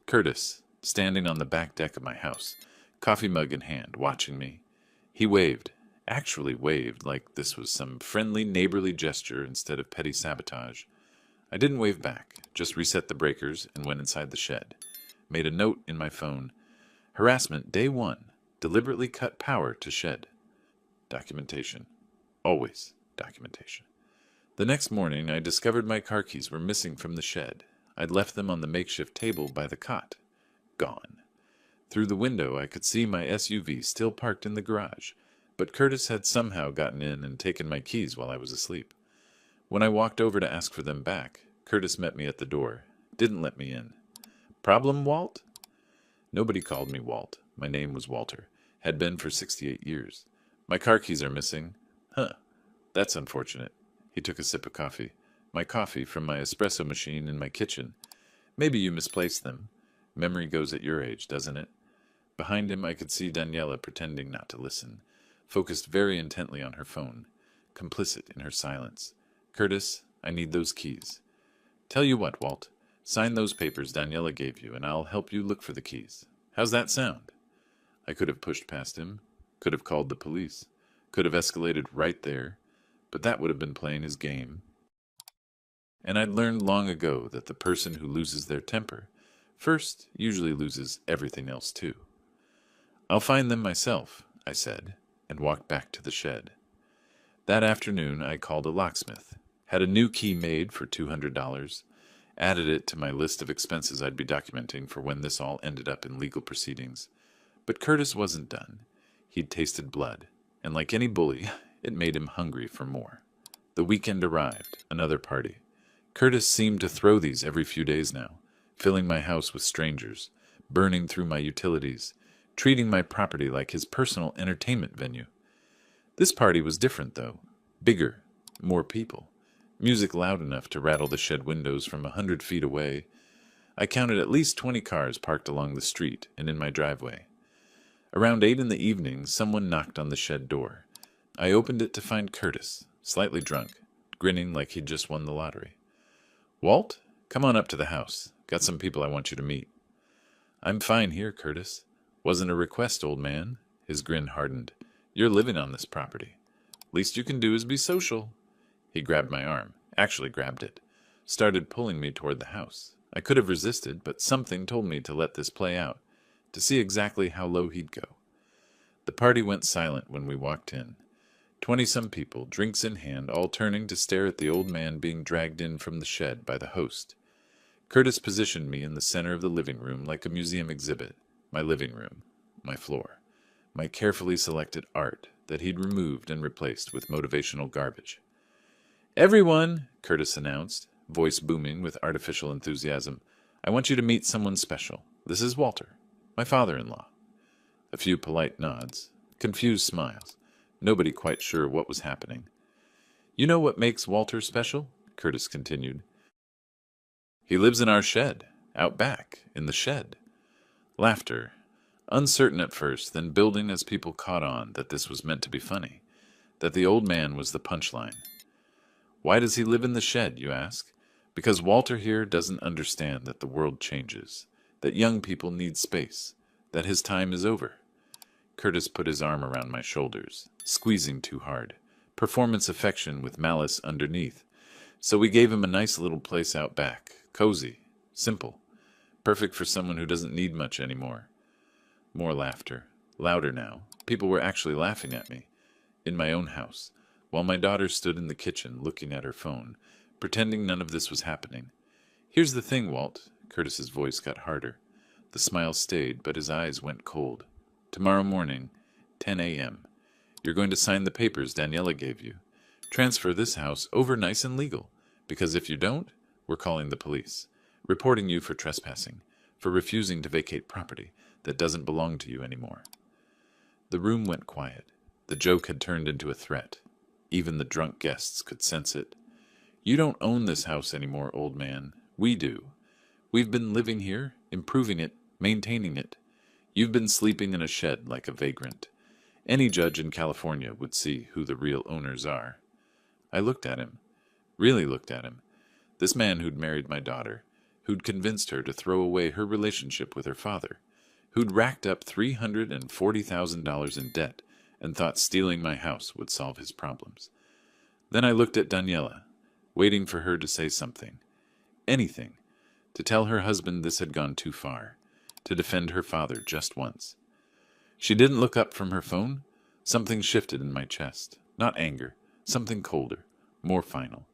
Curtis, standing on the back deck of my house, coffee mug in hand, watching me. He waved, actually waved like this was some friendly neighborly gesture instead of petty sabotage. I didn't wave back, just reset the breakers and went inside the shed. Made a note in my phone. Harassment day 1. Deliberately cut power to shed. Documentation. Always documentation. The next morning, I discovered my car keys were missing from the shed. I'd left them on the makeshift table by the cot. Gone. Through the window, I could see my SUV still parked in the garage, but Curtis had somehow gotten in and taken my keys while I was asleep. When I walked over to ask for them back, Curtis met me at the door. Didn't let me in. Problem, Walt? Nobody called me Walt. My name was Walter. Had been for 68 years. My car keys are missing. Huh. That's unfortunate. He took a sip of coffee. My coffee from my espresso machine in my kitchen. Maybe you misplaced them. Memory goes at your age, doesn't it? Behind him I could see Daniela pretending not to listen, focused very intently on her phone, complicit in her silence. Curtis, I need those keys. Tell you what, Walt. Sign those papers Daniela gave you, and I'll help you look for the keys. How's that sound? I could have pushed past him, could have called the police, could have escalated right there, but that would have been playing his game. And I'd learned long ago that the person who loses their temper first usually loses everything else too. I'll find them myself, I said, and walked back to the shed. That afternoon I called a locksmith, had a new key made for $200, added it to my list of expenses I'd be documenting for when this all ended up in legal proceedings. But Curtis wasn't done. He'd tasted blood, and like any bully, it made him hungry for more. The weekend arrived, another party. Curtis seemed to throw these every few days now, filling my house with strangers, burning through my utilities, treating my property like his personal entertainment venue. This party was different, though. Bigger, more people. Music loud enough to rattle the shed windows from 100 feet away. I counted at least 20 cars parked along the street and in my driveway. Around 8 in the evening, someone knocked on the shed door. I opened it to find Curtis, slightly drunk, grinning like he'd just won the lottery. Walt, come on up to the house. Got some people I want you to meet. I'm fine here, Curtis. Wasn't a request, old man. His grin hardened. You're living on this property. Least you can do is be social. He grabbed my arm, actually grabbed it, started pulling me toward the house. I could have resisted, but something told me to let this play out, to see exactly how low he'd go. The party went silent when we walked in. 20-some people, drinks in hand, all turning to stare at the old man being dragged in from the shed by the host. Curtis positioned me in the center of the living room like a museum exhibit. My living room, my floor, my carefully selected art that he'd removed and replaced with motivational garbage. Everyone, Curtis announced, voice booming with artificial enthusiasm, I want you to meet someone special. This is Walter, my father-in-law. A few polite nods, confused smiles. Nobody quite sure what was happening. You know what makes Walter special? Curtis continued. He lives in our shed, out back, in the shed. Laughter, uncertain at first, then building as people caught on that this was meant to be funny, that the old man was the punchline. Why does he live in the shed, you ask? Because Walter here doesn't understand that the world changes, that young people need space, that his time is over. Curtis put his arm around my shoulders, squeezing too hard, performance affection with malice underneath. So we gave him a nice little place out back, cozy, simple, perfect for someone who doesn't need much anymore. More laughter, louder now. People were actually laughing at me, in my own house, while my daughter stood in the kitchen looking at her phone, pretending none of this was happening. Here's the thing, Walt. Curtis's voice got harder. The smile stayed, but his eyes went cold. Tomorrow morning, 10 a.m. You're going to sign the papers Daniela gave you. Transfer this house over nice and legal, because if you don't, we're calling the police, reporting you for trespassing, for refusing to vacate property that doesn't belong to you anymore. The room went quiet. The joke had turned into a threat. Even the drunk guests could sense it. You don't own this house anymore, old man. We do. We've been living here, improving it, maintaining it. You've been sleeping in a shed like a vagrant. Any judge in California would see who the real owners are. I looked at him, really looked at him. This man who'd married my daughter, who'd convinced her to throw away her relationship with her father, who'd racked up $340,000 in debt and thought stealing my house would solve his problems. Then I looked at Daniela, waiting for her to say something, anything, to tell her husband this had gone too far, to defend her father just once. She didn't look up from her phone. Something shifted in my chest. Not anger, something colder, more final.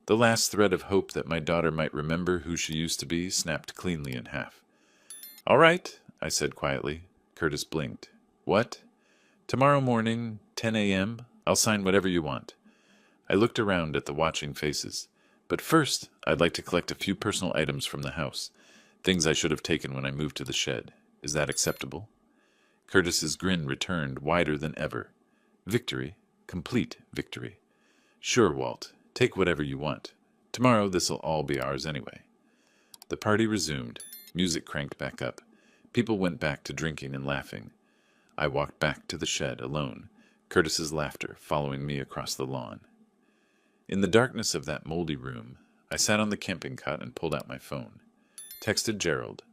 The last thread of hope that my daughter might remember who she used to be snapped cleanly in half. "All right," I said quietly. Curtis blinked. "What?" "Tomorrow morning, 10 a.m., I'll sign whatever you want." I looked around at the watching faces. "But first, I'd like to collect a few personal items from the house. Things I should have taken when I moved to the shed. Is that acceptable?" Curtis's grin returned, wider than ever. Victory. Complete victory. "Sure, Walt. Take whatever you want. Tomorrow this'll all be ours anyway." The party resumed. Music cranked back up. People went back to drinking and laughing. I walked back to the shed alone, Curtis's laughter following me across the lawn. In the darkness of that moldy room, I sat on the camping cot and pulled out my phone. Texted Gerald.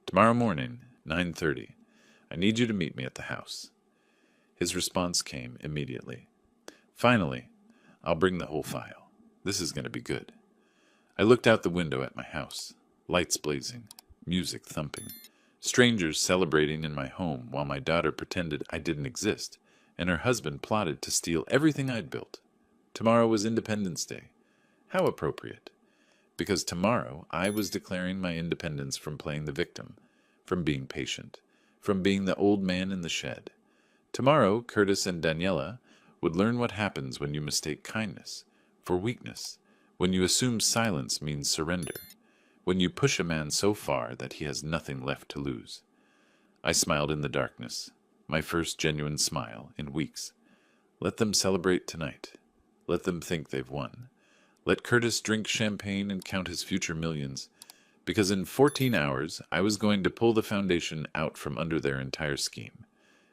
"Tomorrow morning, 9:30. I need you to meet me at the house." His response came immediately. "Finally, I'll bring the whole file. This is going to be good." I looked out the window at my house. Lights blazing, music thumping, strangers celebrating in my home while my daughter pretended I didn't exist, and her husband plotted to steal everything I'd built. Tomorrow was Independence Day. How appropriate. Because tomorrow I was declaring my independence from playing the victim, from being patient, from being the old man in the shed. Tomorrow, Curtis and Daniela would learn what happens when you mistake kindness for weakness, when you assume silence means surrender, when you push a man so far that he has nothing left to lose. I smiled in the darkness, my first genuine smile in weeks. Let them celebrate tonight. Let them think they've won. Let Curtis drink champagne and count his future millions, because in 14 hours I was going to pull the foundation out from under their entire scheme,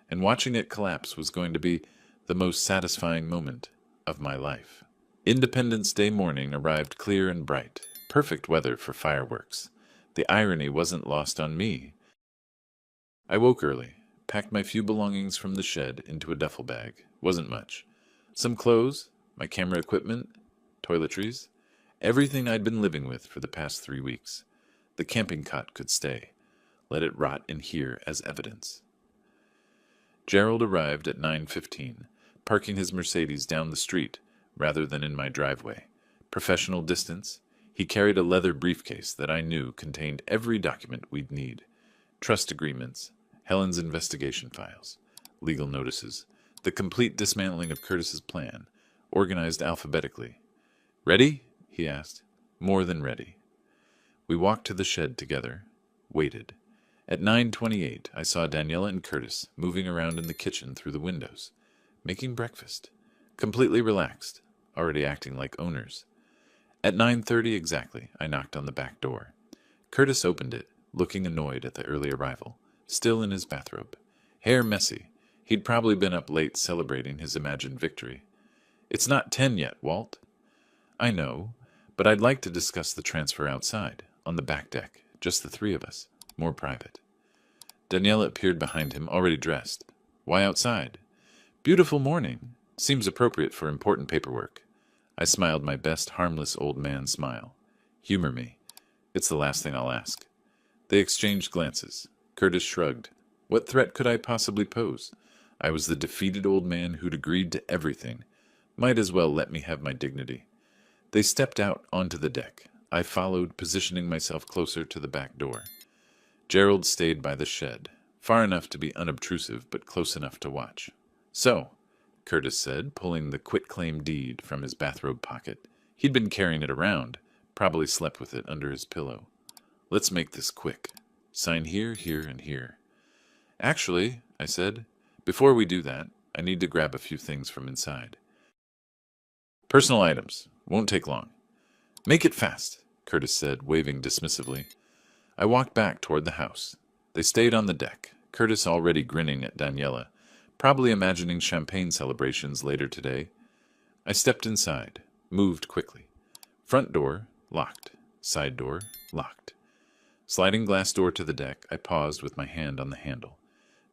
and watching it collapse was going to be the most satisfying moment of my life. Independence Day morning arrived clear and bright, perfect weather for fireworks. The irony wasn't lost on me. I woke early, packed my few belongings from the shed into a duffel bag. Wasn't much. Some clothes, my camera equipment, toiletries, everything I'd been living with for the past 3 weeks. The camping cot could stay. Let it rot in here as evidence. Gerald arrived at 9:15, parking his Mercedes down the street rather than in my driveway. Professional distance. He carried a leather briefcase that I knew contained every document we'd need. Trust agreements, Helen's investigation files, legal notices, the complete dismantling of Curtis's plan, organized alphabetically. "Ready?" he asked. "More than ready." We walked to the shed together, waited. At 9:28, I saw Daniela and Curtis moving around in the kitchen through the windows, making breakfast, completely relaxed, already acting like owners. At 9:30 exactly, I knocked on the back door. Curtis opened it, looking annoyed at the early arrival, still in his bathrobe. Hair messy. He'd probably been up late celebrating his imagined victory. "It's not 10 yet, Walt." "I know, but I'd like to discuss the transfer outside, on the back deck, just the three of us, more private." Daniela appeared behind him, already dressed. "Why outside?" "Beautiful morning. Seems appropriate for important paperwork." I smiled my best harmless old man smile. "Humor me. It's the last thing I'll ask." They exchanged glances. Curtis shrugged. What threat could I possibly pose? I was the defeated old man who'd agreed to everything. Might as well let me have my dignity. They stepped out onto the deck. I followed, positioning myself closer to the back door. Gerald stayed by the shed, far enough to be unobtrusive, but close enough to watch. "So," Curtis said, pulling the quitclaim deed from his bathrobe pocket. He'd been carrying it around, probably slept with it under his pillow. "Let's make this quick. Sign here, here, and here." "Actually," I said, "before we do that, I need to grab a few things from inside." "Personal items. Won't take long. Make it fast, Curtis said, waving dismissively. I walked back toward the house. They stayed on the deck, Curtis already grinning at Daniela, probably imagining champagne celebrations later today. I stepped inside, moved quickly. Front door, locked. Side door, locked. Sliding glass door to the deck, I paused with my hand on the handle.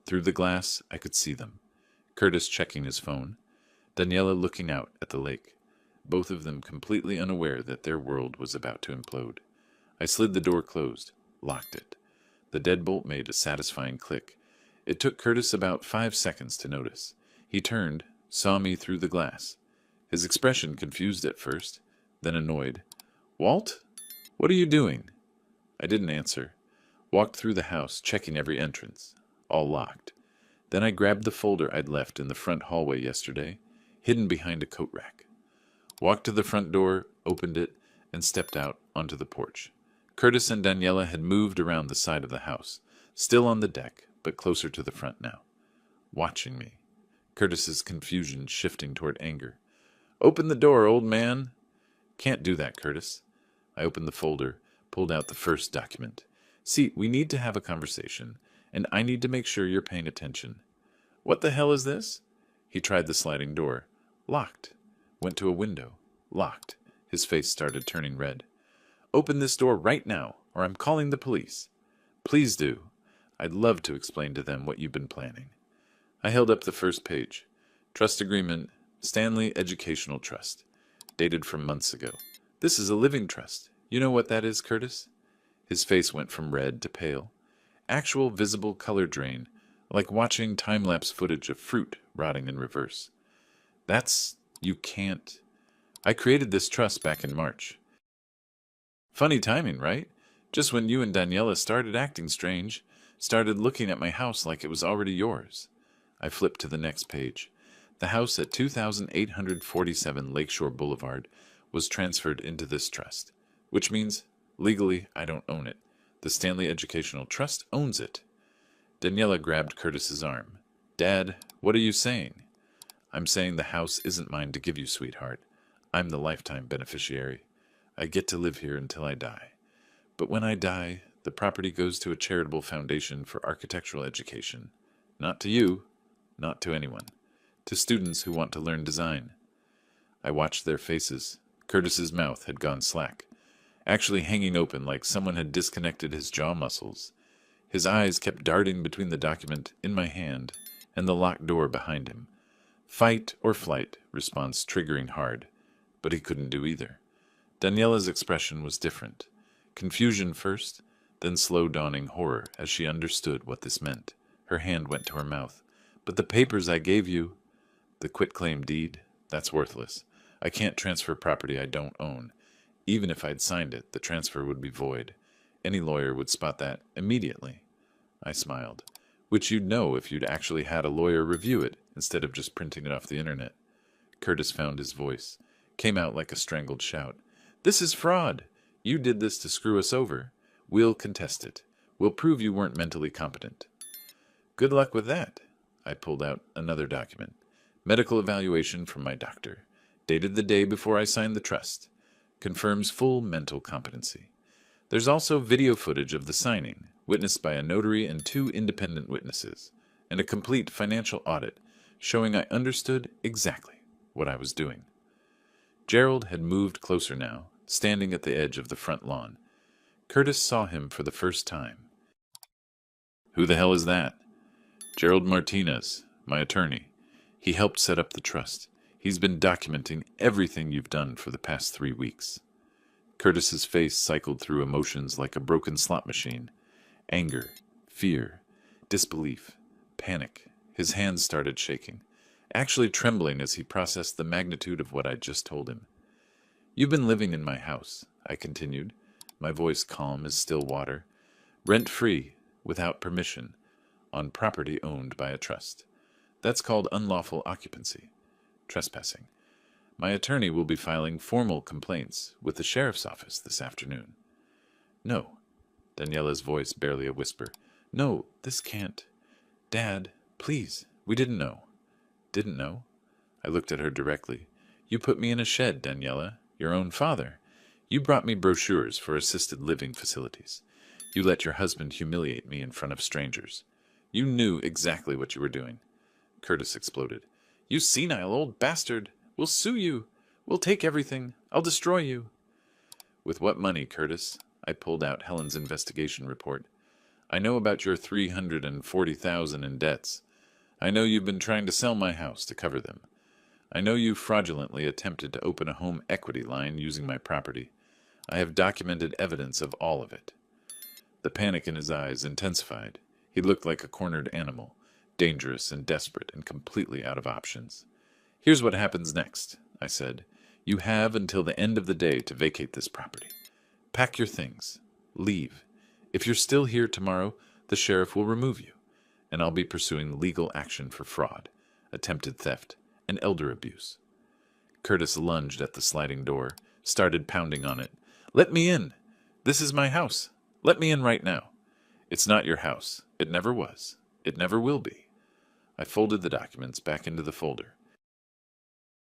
Through the glass, I could see them. Curtis checking his phone, Daniela looking out at the lake, both of them completely unaware that their world was about to implode. I slid the door closed, locked it. The deadbolt made a satisfying click. It took Curtis about 5 seconds to notice. He turned, saw me through the glass. His expression confused at first, then annoyed. Walt? What are you doing? I didn't answer. Walked through the house, checking every entrance. All locked. Then I grabbed the folder I'd left in the front hallway yesterday, hidden behind a coat rack. Walked to the front door, opened it, and stepped out onto the porch. Curtis and Daniela had moved around the side of the house, still on the deck, but closer to the front now. Watching me. Curtis's confusion shifting toward anger. Open the door, old man. Can't do that, Curtis. I opened the folder, pulled out the first document. See, we need to have a conversation, and I need to make sure you're paying attention. What the hell is this? He tried the sliding door. Locked. Went to a window. Locked. His face started turning red. Open this door right now, or I'm calling the police. Please do. I'd love to explain to them what you've been planning. I held up the first page. Trust agreement, Stanley Educational Trust. Dated from months ago. This is a living trust. You know what that is, Curtis? His face went from red to pale. Actual visible color drain, like watching time-lapse footage of fruit rotting in reverse. You can't. I created this trust back in March. Funny timing, right? Just when you and Daniela started acting strange, started looking at my house like it was already yours. I flipped to the next page. The house at 2847 Lakeshore Boulevard was transferred into this trust, which means, legally, I don't own it. The Stanley Educational Trust owns it. Daniela grabbed Curtis's arm. Dad, what are you saying? I'm saying the house isn't mine to give you, sweetheart. I'm the lifetime beneficiary. I get to live here until I die. But when I die, the property goes to a charitable foundation for architectural education. Not to you, not to anyone. To students who want to learn design. I watched their faces. Curtis's mouth had gone slack, actually hanging open like someone had disconnected his jaw muscles. His eyes kept darting between the document in my hand and the locked door behind him. Fight or flight, response triggering hard, but he couldn't do either. Daniela's expression was different. Confusion first, then slow dawning horror as she understood what this meant. Her hand went to her mouth. But the papers I gave you, the quitclaim deed, that's worthless. I can't transfer property I don't own. Even if I'd signed it, the transfer would be void. Any lawyer would spot that immediately. I smiled. Which you'd know if you'd actually had a lawyer review it, instead of just printing it off the internet. Curtis found his voice. Came out like a strangled shout. This is fraud. You did this to screw us over. We'll contest it. We'll prove you weren't mentally competent. Good luck with that. I pulled out another document. Medical evaluation from my doctor. Dated the day before I signed the trust. Confirms full mental competency. There's also video footage of the signing, witnessed by a notary and 2 independent witnesses, and a complete financial audit showing I understood exactly what I was doing. Gerald had moved closer now, standing at the edge of the front lawn. Curtis saw him for the first time. Who the hell is that? Gerald Martinez, my attorney. He helped set up the trust. He's been documenting everything you've done for the past 3 weeks. Curtis's face cycled through emotions like a broken slot machine. Anger, fear, disbelief, panic. His hands started shaking, actually trembling as he processed the magnitude of what I'd just told him. You've been living in my house, I continued, my voice calm as still water, rent-free, without permission, on property owned by a trust. That's called unlawful occupancy, trespassing. My attorney will be filing formal complaints with the sheriff's office this afternoon. No, Daniela's voice barely a whisper. No, this can't. Dad, please, we didn't know. Didn't know? I looked at her directly. You put me in a shed, Daniela. Your own father. You brought me brochures for assisted living facilities. You let your husband humiliate me in front of strangers. You knew exactly what you were doing. Curtis exploded. You senile old bastard! We'll sue you! We'll take everything! I'll destroy you! With what money, Curtis? I pulled out Helen's investigation report. I know about your $340,000 in debts. I know you've been trying to sell my house to cover them. I know you fraudulently attempted to open a home equity line using my property. I have documented evidence of all of it. The panic in his eyes intensified. He looked like a cornered animal, dangerous and desperate and completely out of options. Here's what happens next, I said. You have until the end of the day to vacate this property. Pack your things. Leave. If you're still here tomorrow, the sheriff will remove you, and I'll be pursuing legal action for fraud, attempted theft, and elder abuse. Curtis lunged at the sliding door, started pounding on it. Let me in! This is my house. Let me in right now. It's not your house. It never was. It never will be. I folded the documents back into the folder.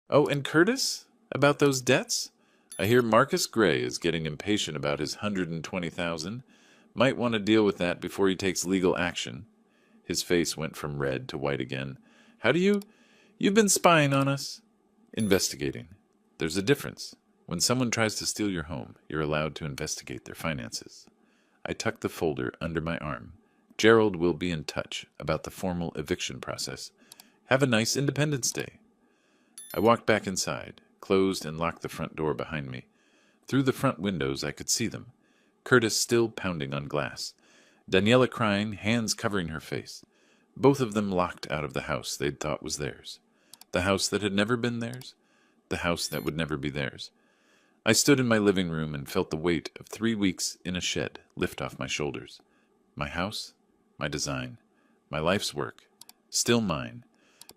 Oh, and Curtis? About those debts? I hear Marcus Gray is getting impatient about his $120,000. Might want to deal with that before he takes legal action. His face went from red to white again. How do you... You've been spying on us. Investigating. There's a difference. When someone tries to steal your home, you're allowed to investigate their finances. I tucked the folder under my arm. Gerald will be in touch about the formal eviction process. Have a nice Independence Day. I walked back inside, closed and locked the front door behind me. Through the front windows I could see them. Curtis still pounding on glass. Daniela crying, hands covering her face. Both of them locked out of the house they'd thought was theirs. The house that had never been theirs. The house that would never be theirs. I stood in my living room and felt the weight of 3 weeks in a shed lift off my shoulders. My house, my design, my life's work, still mine,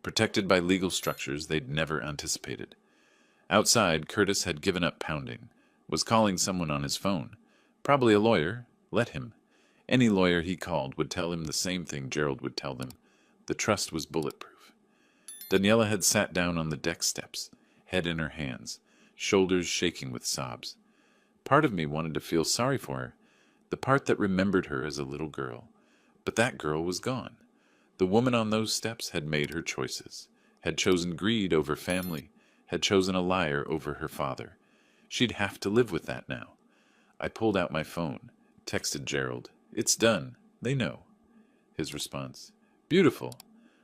protected by legal structures they'd never anticipated. Outside, Curtis had given up pounding, was calling someone on his phone. Probably a lawyer. Let him. Any lawyer he called would tell him the same thing Gerald would tell them. The trust was bulletproof. Daniela had sat down on the deck steps, head in her hands, shoulders shaking with sobs. Part of me wanted to feel sorry for her, the part that remembered her as a little girl. But that girl was gone. The woman on those steps had made her choices, had chosen greed over family, had chosen a liar over her father. She'd have to live with that now. I pulled out my phone, texted Gerald. It's done. They know. His response. Beautiful.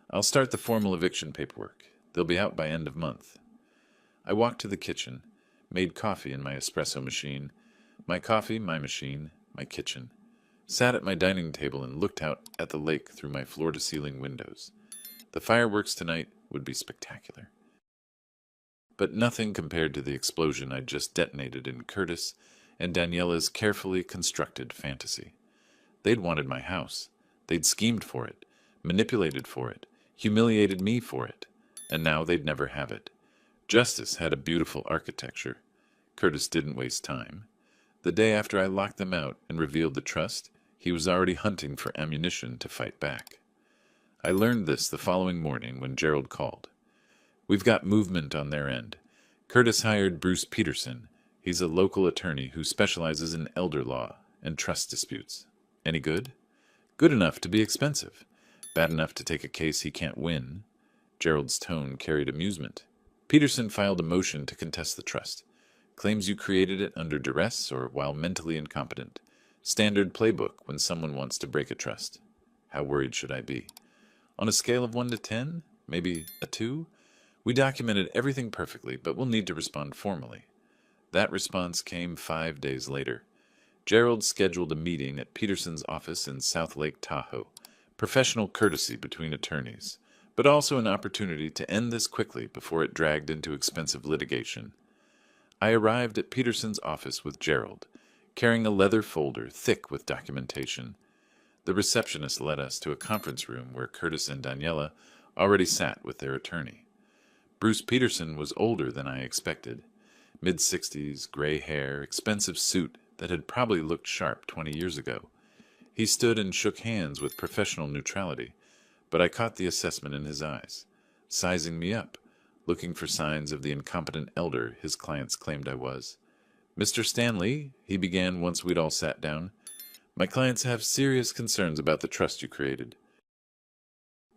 I'll start the formal eviction paperwork. They'll be out by end of month. I walked to the kitchen, made coffee in my espresso machine. My coffee, my machine, my kitchen. Sat at my dining table and looked out at the lake through my floor-to-ceiling windows. The fireworks tonight would be spectacular. But nothing compared to the explosion I'd just detonated in Curtis and Daniela's carefully constructed fantasy. They'd wanted my house. They'd schemed for it, manipulated for it, humiliated me for it, and now they'd never have it. Justice had a beautiful architecture. Curtis didn't waste time. The day after I locked them out and revealed the trust, he was already hunting for ammunition to fight back. I learned this the following morning when Gerald called. We've got movement on their end. Curtis hired Bruce Peterson. He's a local attorney who specializes in elder law and trust disputes. Any good? Good enough to be expensive. Bad enough to take a case he can't win. Gerald's tone carried amusement. Peterson filed a motion to contest the trust. Claims you created it under duress or while mentally incompetent. Standard playbook when someone wants to break a trust. How worried should I be? On a scale of 1 to 10, maybe a 2? We documented everything perfectly, but we'll need to respond formally. That response came 5 days later. Gerald scheduled a meeting at Peterson's office in South Lake Tahoe. Professional courtesy between attorneys, but also an opportunity to end this quickly before it dragged into expensive litigation. I arrived at Peterson's office with Gerald, carrying a leather folder thick with documentation. The receptionist led us to a conference room where Curtis and Daniela already sat with their attorney. Bruce Peterson was older than I expected. Mid-60s, gray hair, expensive suit that had probably looked sharp 20 years ago. He stood and shook hands with professional neutrality, but I caught the assessment in his eyes. Sizing me up, looking for signs of the incompetent elder his clients claimed I was. "Mr. Stanley," he began once we'd all sat down, "my clients have serious concerns about the trust you created.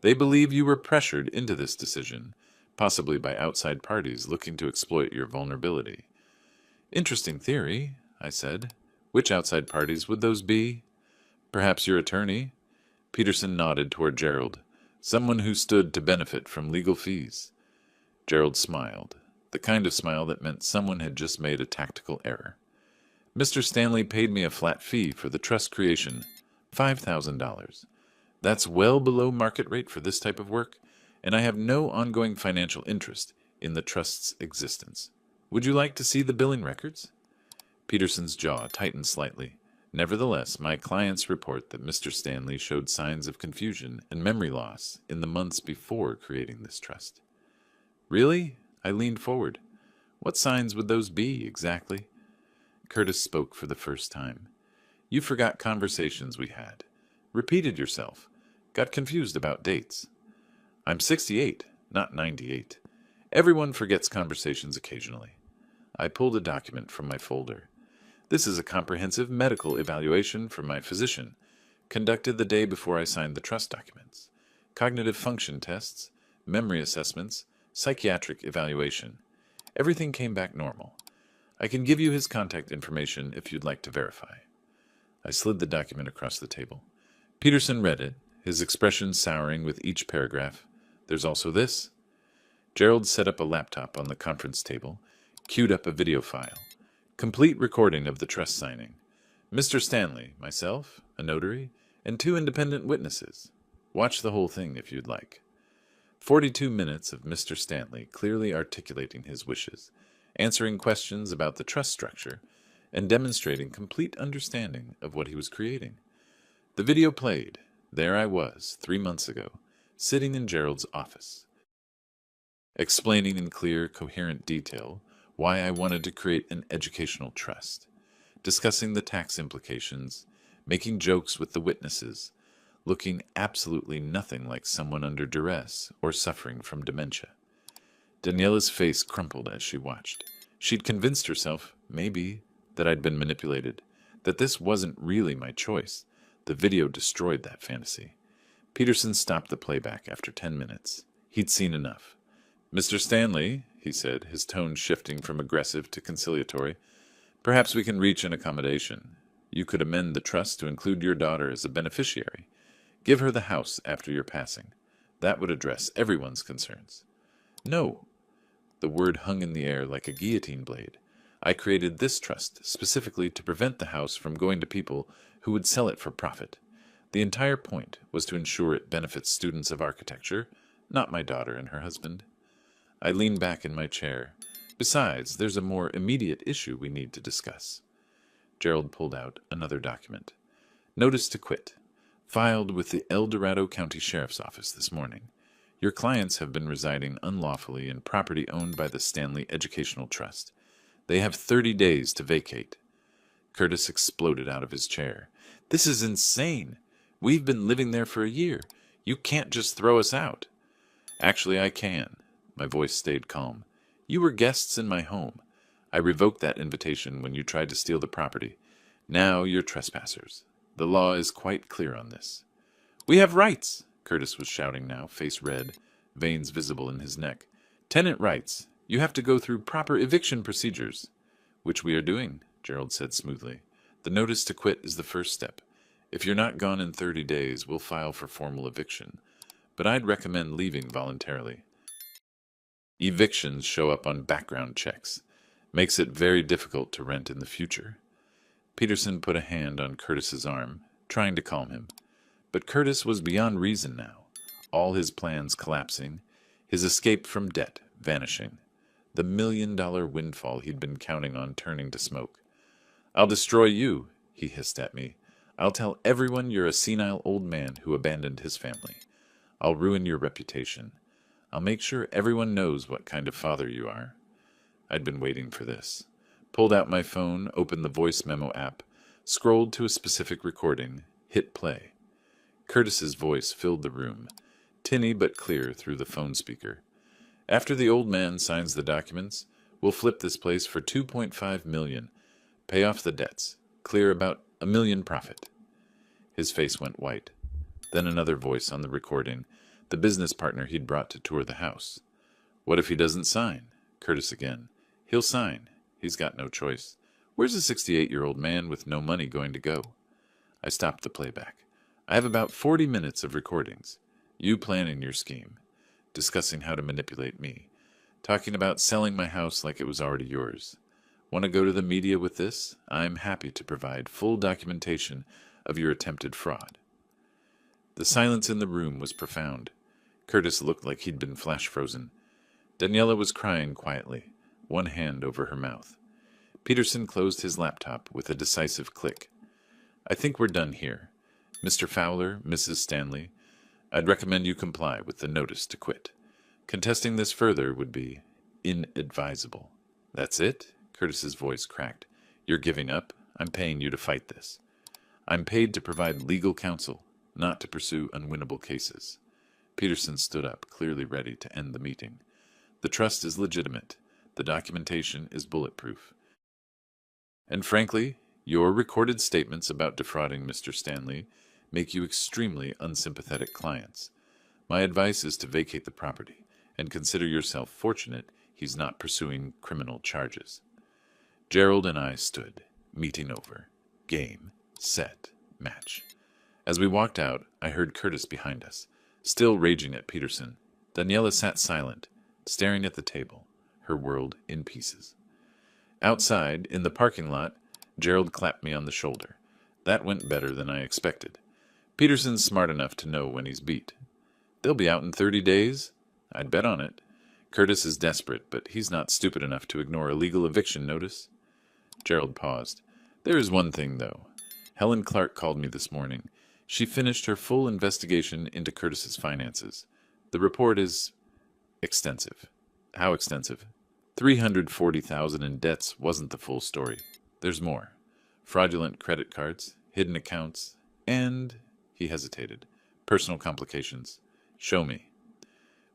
They believe you were pressured into this decision, possibly by outside parties looking to exploit your vulnerability." "Interesting theory," I said. "Which outside parties would those be?" "Perhaps your attorney?" Peterson nodded toward Gerald. "Someone who stood to benefit from legal fees." Gerald smiled, the kind of smile that meant someone had just made a tactical error. "Mr. Stanley paid me a flat fee for the trust creation, $5,000. That's well below market rate for this type of work, and I have no ongoing financial interest in the trust's existence. Would you like to see the billing records?" Peterson's jaw tightened slightly. "Nevertheless, my clients report that Mr. Stanley showed signs of confusion and memory loss in the months before creating this trust." "Really?" I leaned forward. "What signs would those be, exactly?" Curtis spoke for the first time. "You forgot conversations we had. Repeated yourself. Got confused about dates. I'm 68, not 98. Everyone forgets conversations occasionally." I pulled a document from my folder. "This is a comprehensive medical evaluation from my physician, conducted the day before I signed the trust documents. Cognitive function tests, memory assessments, psychiatric evaluation. Everything came back normal. I can give you his contact information if you'd like to verify." I slid the document across the table. Peterson read it, his expression souring with each paragraph. "There's also this." Gerald set up a laptop on the conference table, queued up a video file. "Complete recording of the trust signing. Mr. Stanley, myself, a notary, and 2 independent witnesses. Watch the whole thing if you'd like." 42 minutes of Mr. Stanley clearly articulating his wishes, answering questions about the trust structure, and demonstrating complete understanding of what he was creating. The video played. There I was, 3 months ago, sitting in Gerald's office, explaining in clear, coherent detail why I wanted to create an educational trust, discussing the tax implications, making jokes with the witnesses, looking absolutely nothing like someone under duress or suffering from dementia. Daniela's face crumpled as she watched. She'd convinced herself, maybe, that I'd been manipulated, that this wasn't really my choice. The video destroyed that fantasy. Peterson stopped the playback after 10 minutes. He'd seen enough. "Mr. Stanley," he said, his tone shifting from aggressive to conciliatory, "perhaps we can reach an accommodation. You could amend the trust to include your daughter as a beneficiary. Give her the house after your passing. That would address everyone's concerns." "No." The word hung in the air like a guillotine blade. "I created this trust specifically to prevent the house from going to people who would sell it for profit. The entire point was to ensure it benefits students of architecture, not my daughter and her husband." I leaned back in my chair. "Besides, there's a more immediate issue we need to discuss." Gerald pulled out another document. "Notice to quit. Filed with the El Dorado County Sheriff's Office this morning. Your clients have been residing unlawfully in property owned by the Stanley Educational Trust. They have 30 days to vacate." Curtis exploded out of his chair. "This is insane. We've been living there for a year. You can't just throw us out." "Actually, I can." My voice stayed calm. "You were guests in my home. I revoked that invitation when you tried to steal the property. Now you're trespassers. The law is quite clear on this." "We have rights," Curtis was shouting now, face red, veins visible in his neck. "Tenant rights. You have to go through proper eviction procedures." "Which we are doing," Gerald said smoothly. "The notice to quit is the first step. If you're not gone in 30 days, we'll file for formal eviction. But I'd recommend leaving voluntarily. Evictions show up on background checks. Makes it very difficult to rent in the future." Peterson put a hand on Curtis's arm, trying to calm him. But Curtis was beyond reason now, all his plans collapsing, his escape from debt vanishing, the $1 million windfall he'd been counting on turning to smoke. "I'll destroy you," he hissed at me. "I'll tell everyone you're a senile old man who abandoned his family. I'll ruin your reputation. I'll make sure everyone knows what kind of father you are." I'd been waiting for this. Pulled out my phone, opened the voice memo app, scrolled to a specific recording, hit play. Curtis's voice filled the room, tinny but clear through the phone speaker. After the old man signs the documents, we'll flip this place for $2.5 million, pay off the debts, clear about $1 million profit. His face went white. Then another voice on the recording, the business partner he'd brought to tour the house. What if he doesn't sign? Curtis again. He'll sign. He's got no choice. Where's a 68-year-old man with no money going to go? I stopped the playback. I have about 40 minutes of recordings. You planning your scheme, discussing how to manipulate me, talking about selling my house like it was already yours. Want to go to the media with this? I'm happy to provide full documentation of your attempted fraud. The silence in the room was profound. Curtis looked like he'd been flash frozen. Daniela was crying quietly, one hand over her mouth. Peterson closed his laptop with a decisive click. I think we're done here. Mr. Fowler, Mrs. Stanley, I'd recommend you comply with the notice to quit. Contesting this further would be inadvisable. That's it? Curtis's voice cracked. You're giving up? I'm paying you to fight this. I'm paid to provide legal counsel, not to pursue unwinnable cases. Peterson stood up, clearly ready to end the meeting. The trust is legitimate. The documentation is bulletproof. And frankly, your recorded statements about defrauding Mr. Stanley make you extremely unsympathetic clients. My advice is to vacate the property and consider yourself fortunate he's not pursuing criminal charges. Gerald and I stood, meeting over. Game, set, match. As we walked out, I heard Curtis behind us, still raging at Peterson. Daniela sat silent, staring at the table, her world in pieces. Outside, in the parking lot, Gerald clapped me on the shoulder. That went better than I expected. Peterson's smart enough to know when he's beat. They'll be out in 30 days? I'd bet on it. Curtis is desperate, but he's not stupid enough to ignore a legal eviction notice. Gerald paused. There is one thing, though. Helen Clark called me this morning. She finished her full investigation into Curtis's finances. The report is extensive. How extensive? $340,000 in debts wasn't the full story. There's more. Fraudulent credit cards, hidden accounts, and, he hesitated, personal complications. Show me.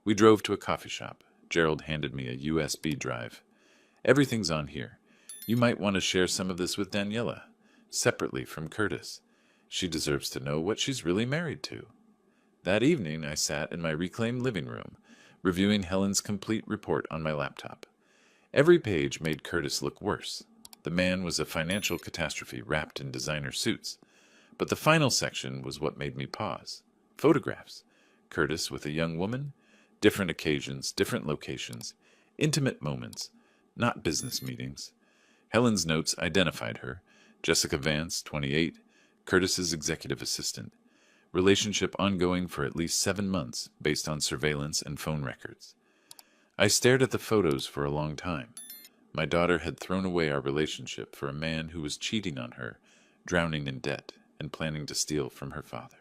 We drove to a coffee shop. Gerald handed me a USB drive. Everything's on here. You might want to share some of this with Daniela, separately from Curtis. She deserves to know what she's really married to. That evening, I sat in my reclaimed living room, reviewing Helen's complete report on my laptop. Every page made Curtis look worse. The man was a financial catastrophe wrapped in designer suits. But the final section was what made me pause. Photographs. Curtis with a young woman. Different occasions, different locations. Intimate moments, not business meetings. Helen's notes identified her. Jessica Vance, 28, Curtis's executive assistant. Relationship ongoing for at least 7 months, based on surveillance and phone records. I stared at the photos for a long time. My daughter had thrown away our relationship for a man who was cheating on her, drowning in debt, and planning to steal from her father.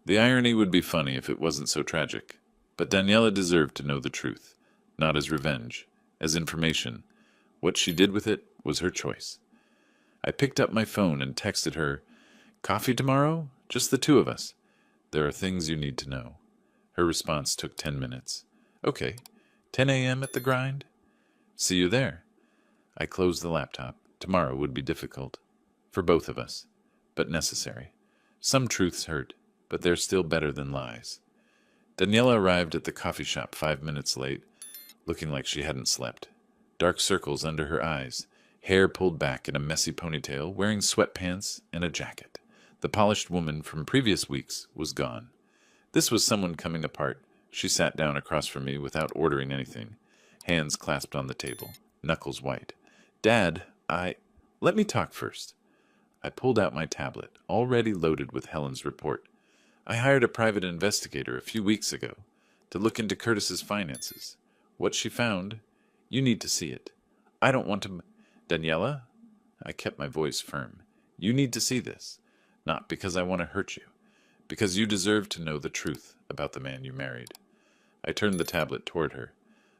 The irony would be funny if it wasn't so tragic, but Daniela deserved to know the truth, not as revenge, as information. What she did with it was her choice. I picked up my phone and texted her, "Coffee tomorrow? Just the two of us. There are things you need to know." Her response took 10 minutes. "Okay, 10 a.m. at the grind? See you there." I closed the laptop. Tomorrow would be difficult. For both of us. But necessary. Some truths hurt, but they're still better than lies. Daniela arrived at the coffee shop 5 minutes late, looking like she hadn't slept. Dark circles under her eyes, hair pulled back in a messy ponytail, wearing sweatpants and a jacket. The polished woman from previous weeks was gone. This was someone coming apart. She sat down across from me without ordering anything, hands clasped on the table, knuckles white. "Dad, Let me talk first." I pulled out my tablet, already loaded with Helen's report. I hired a private investigator a few weeks ago to look into Curtis's finances. What she found, you need to see it. I don't want to... Daniela? I kept my voice firm. You need to see this. Not because I want to hurt you. Because you deserve to know the truth about the man you married. I turned the tablet toward her.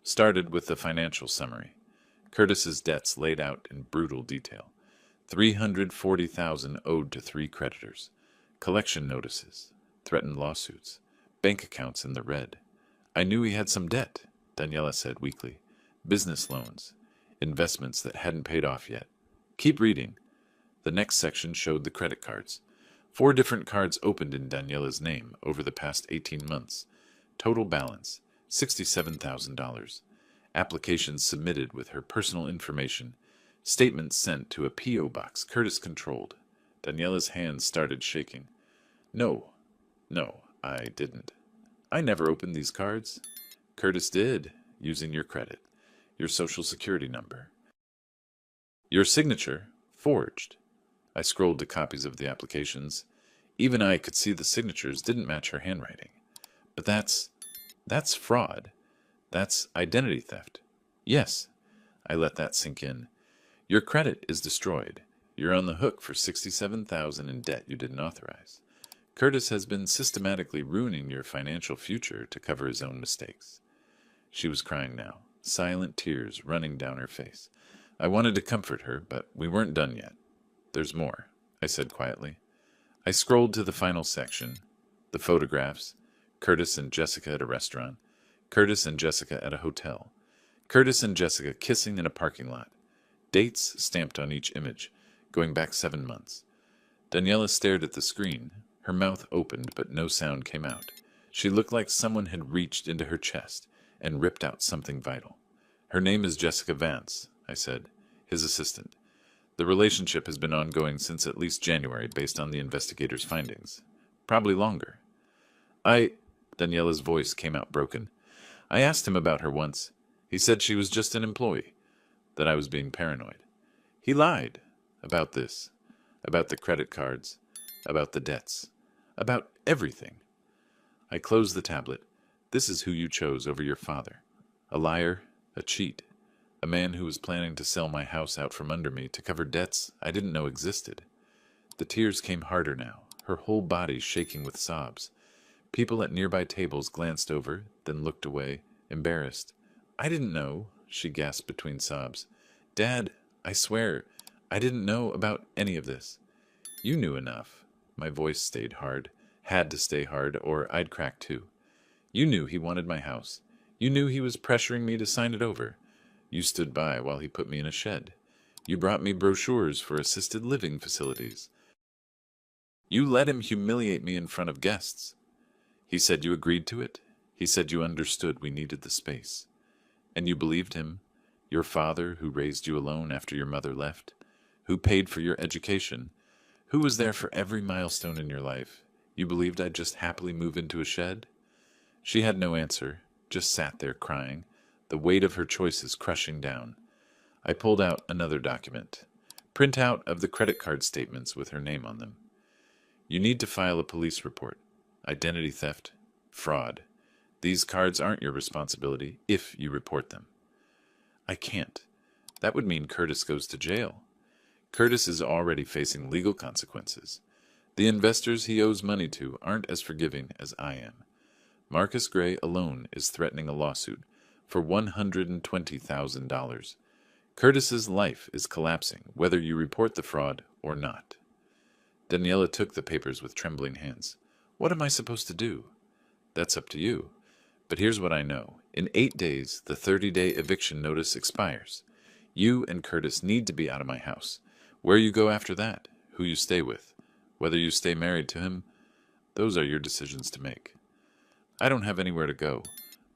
Started with the financial summary. Curtis's debts laid out in brutal detail. $340,000 owed to 3 creditors. Collection notices. Threatened lawsuits. Bank accounts in the red. I knew he had some debt, Daniela said weakly. Business loans, investments that hadn't paid off yet. Keep reading. The next section showed the credit cards. 4 different cards opened in Daniela's name over the past 18 months. Total balance, $67,000. Applications submitted with her personal information. Statements sent to a P.O. box Curtis controlled. Daniela's hands started shaking. No, I didn't. I never opened these cards. Curtis did, using your credit, your social security number. Your signature, forged. I scrolled to copies of the applications. Even I could see the signatures didn't match her handwriting. But that's fraud. That's identity theft. Yes, I let that sink in. Your credit is destroyed. You're on the hook for $67,000 in debt you didn't authorize. Curtis has been systematically ruining your financial future to cover his own mistakes. She was crying now, silent tears running down her face. I wanted to comfort her, but we weren't done yet. There's more, I said quietly. I scrolled to the final section. The photographs. Curtis and Jessica at a restaurant. Curtis and Jessica at a hotel. Curtis and Jessica kissing in a parking lot. Dates stamped on each image, going back 7 months. Daniela stared at the screen. Her mouth opened, but no sound came out. She looked like someone had reached into her chest and ripped out something vital. Her name is Jessica Vance, I said, his assistant. The relationship has been ongoing since at least January, based on the investigators' findings. Probably longer. Daniela's voice came out broken. I asked him about her once. He said she was just an employee, that I was being paranoid. He lied about this, about the credit cards, about the debts, about everything. I closed the tablet. This is who you chose over your father. A liar, a cheat, a man who was planning to sell my house out from under me to cover debts I didn't know existed. The tears came harder now, her whole body shaking with sobs. People at nearby tables glanced over, then looked away, embarrassed. I didn't know, she gasped between sobs. Dad, I swear, I didn't know about any of this. You knew enough. My voice stayed hard, had to stay hard, or I'd crack too. You knew he wanted my house. You knew he was pressuring me to sign it over. You stood by while he put me in a shed. You brought me brochures for assisted living facilities. You let him humiliate me in front of guests. He said you agreed to it. He said you understood we needed the space. And you believed him, your father who raised you alone after your mother left, who paid for your education, who was there for every milestone in your life. You believed I'd just happily move into a shed? She had no answer, just sat there crying, the weight of her choices crushing down. I pulled out another document, printout of the credit card statements with her name on them. You need to file a police report. Identity theft, fraud. These cards aren't your responsibility if you report them. I can't. That would mean Curtis goes to jail. Curtis is already facing legal consequences. The investors he owes money to aren't as forgiving as I am. Marcus Gray alone is threatening a lawsuit for $120,000. Curtis's life is collapsing, whether you report the fraud or not. Daniela took the papers with trembling hands. What am I supposed to do? That's up to you. But here's what I know. In 8 days, the 30-day eviction notice expires. You and Curtis need to be out of my house. Where you go after that, who you stay with, whether you stay married to him, those are your decisions to make. I don't have anywhere to go.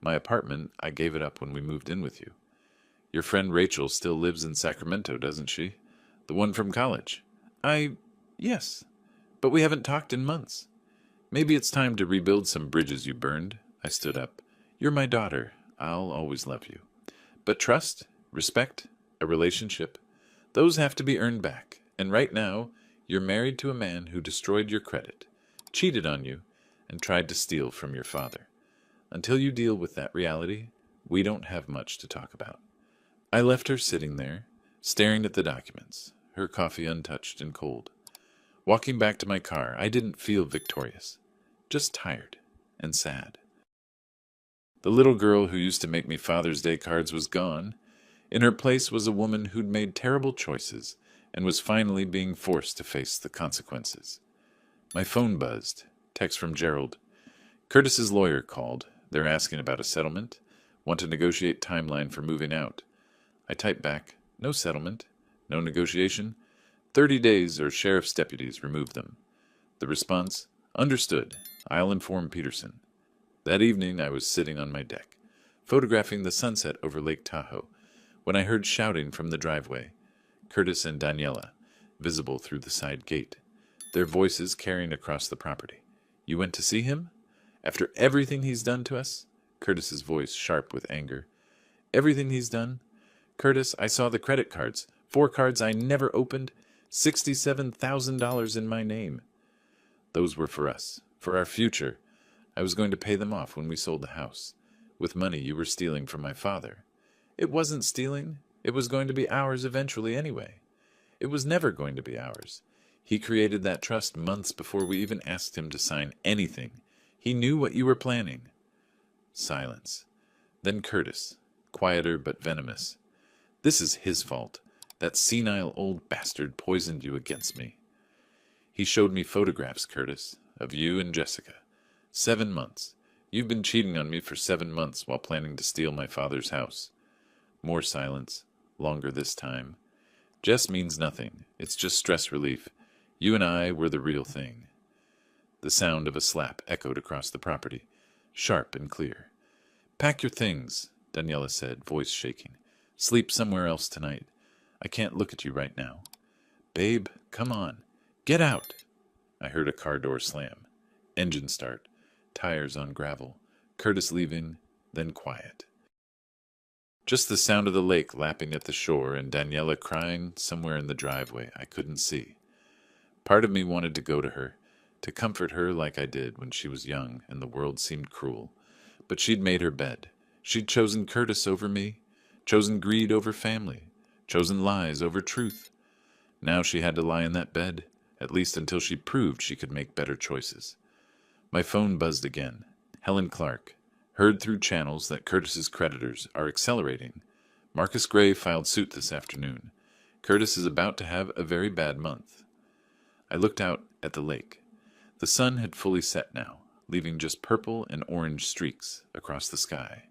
My apartment, I gave it up when we moved in with you. Your friend Rachel still lives in Sacramento, doesn't she? The one from college. Yes, but we haven't talked in months. Maybe it's time to rebuild some bridges you burned. I stood up. You're my daughter. I'll always love you. But trust, respect, a relationship, those have to be earned back. And right now, you're married to a man who destroyed your credit, cheated on you, and tried to steal from your father. Until you deal with that reality, we don't have much to talk about. I left her sitting there, staring at the documents, her coffee untouched and cold. Walking back to my car, I didn't feel victorious, just tired and sad. The little girl who used to make me Father's Day cards was gone. In her place was a woman who'd made terrible choices and was finally being forced to face the consequences. My phone buzzed. Text from Gerald. Curtis's lawyer called. They're asking about a settlement. Want to negotiate timeline for moving out. I type back, no settlement, no negotiation. 30 days or sheriff's deputies remove them. The response, understood. I'll inform Peterson. That evening I was sitting on my deck, photographing the sunset over Lake Tahoe, when I heard shouting from the driveway. Curtis and Daniela, visible through the side gate, their voices carrying across the property. You went to see him? After everything he's done to us? Curtis's voice sharp with anger. Everything he's done? Curtis, I saw the credit cards. 4 cards I never opened. $67,000 in my name. Those were for us, for our future. I was going to pay them off when we sold the house, with money you were stealing from my father. It wasn't stealing. It was going to be ours eventually anyway. It was never going to be ours. He created that trust months before we even asked him to sign anything. He knew what you were planning. Silence. Then Curtis, quieter but venomous. This is his fault. That senile old bastard poisoned you against me. He showed me photographs, Curtis, of you and Jessica. 7 months. You've been cheating on me for 7 months while planning to steal my father's house. More silence, longer this time. Jess means nothing. It's just stress relief. You and I were the real thing. The sound of a slap echoed across the property, sharp and clear. Pack your things, Daniela said, voice shaking. Sleep somewhere else tonight. I can't look at you right now. Babe, come on. Get out. I heard a car door slam. Engine start. Tires on gravel. Curtis leaving, then quiet. Just the sound of the lake lapping at the shore and Daniela crying somewhere in the driveway I couldn't see. Part of me wanted to go to her, to comfort her like I did when she was young and the world seemed cruel. But she'd made her bed. She'd chosen Curtis over me, chosen greed over family, chosen lies over truth. Now she had to lie in that bed, at least until she proved she could make better choices. My phone buzzed again. Helen Clark. Heard through channels that Curtis's creditors are accelerating. Marcus Gray filed suit this afternoon. Curtis is about to have a very bad month. I looked out at the lake. The sun had fully set now, leaving just purple and orange streaks across the sky.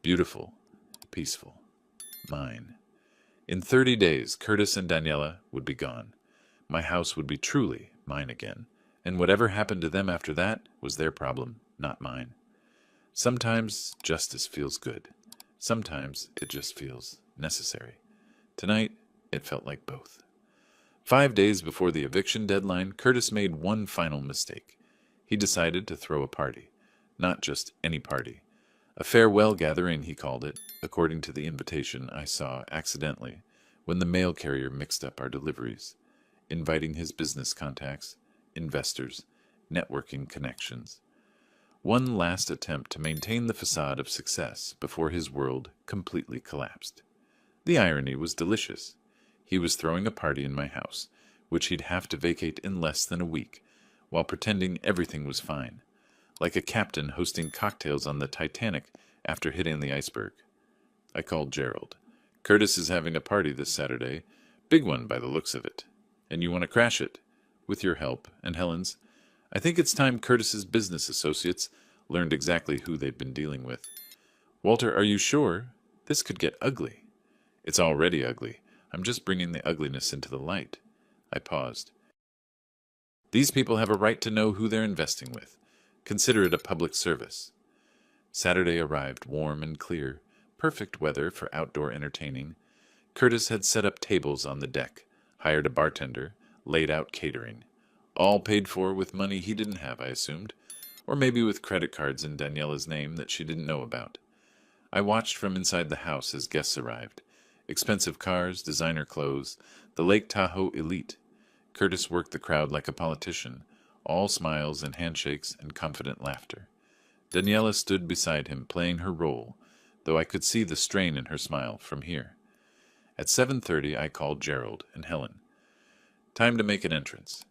Beautiful, peaceful, mine. In 30 days, Curtis and Daniela would be gone. My house would be truly mine again, and whatever happened to them after that was their problem, not mine. Sometimes justice feels good. Sometimes it just feels necessary. Tonight, it felt like both. 5 days before the eviction deadline, Curtis made one final mistake. He decided to throw a party. Not just any party. A farewell gathering, he called it, according to the invitation I saw accidentally when the mail carrier mixed up our deliveries, inviting his business contacts, investors, networking connections. One last attempt to maintain the facade of success before his world completely collapsed. The irony was delicious. He was throwing a party in my house, which he'd have to vacate in less than a week, while pretending everything was fine, like a captain hosting cocktails on the Titanic after hitting the iceberg. I called Gerald. Curtis is having a party this Saturday, big one by the looks of it, and you want to crash it, with your help and Helen's. I think it's time Curtis's business associates learned exactly who they'd been dealing with. Walter, are you sure? This could get ugly. It's already ugly. I'm just bringing the ugliness into the light. I paused. These people have a right to know who they're investing with. Consider it a public service. Saturday arrived warm and clear, perfect weather for outdoor entertaining. Curtis had set up tables on the deck, hired a bartender, laid out catering. All paid for with money he didn't have, I assumed, or maybe with credit cards in Daniela's name that she didn't know about. I watched from inside the house as guests arrived. Expensive cars, designer clothes, the Lake Tahoe elite. Curtis worked the crowd like a politician, all smiles and handshakes and confident laughter. Daniela stood beside him, playing her role, though I could see the strain in her smile from here. At 7:30 I called Gerald and Helen. Time to make an entrance.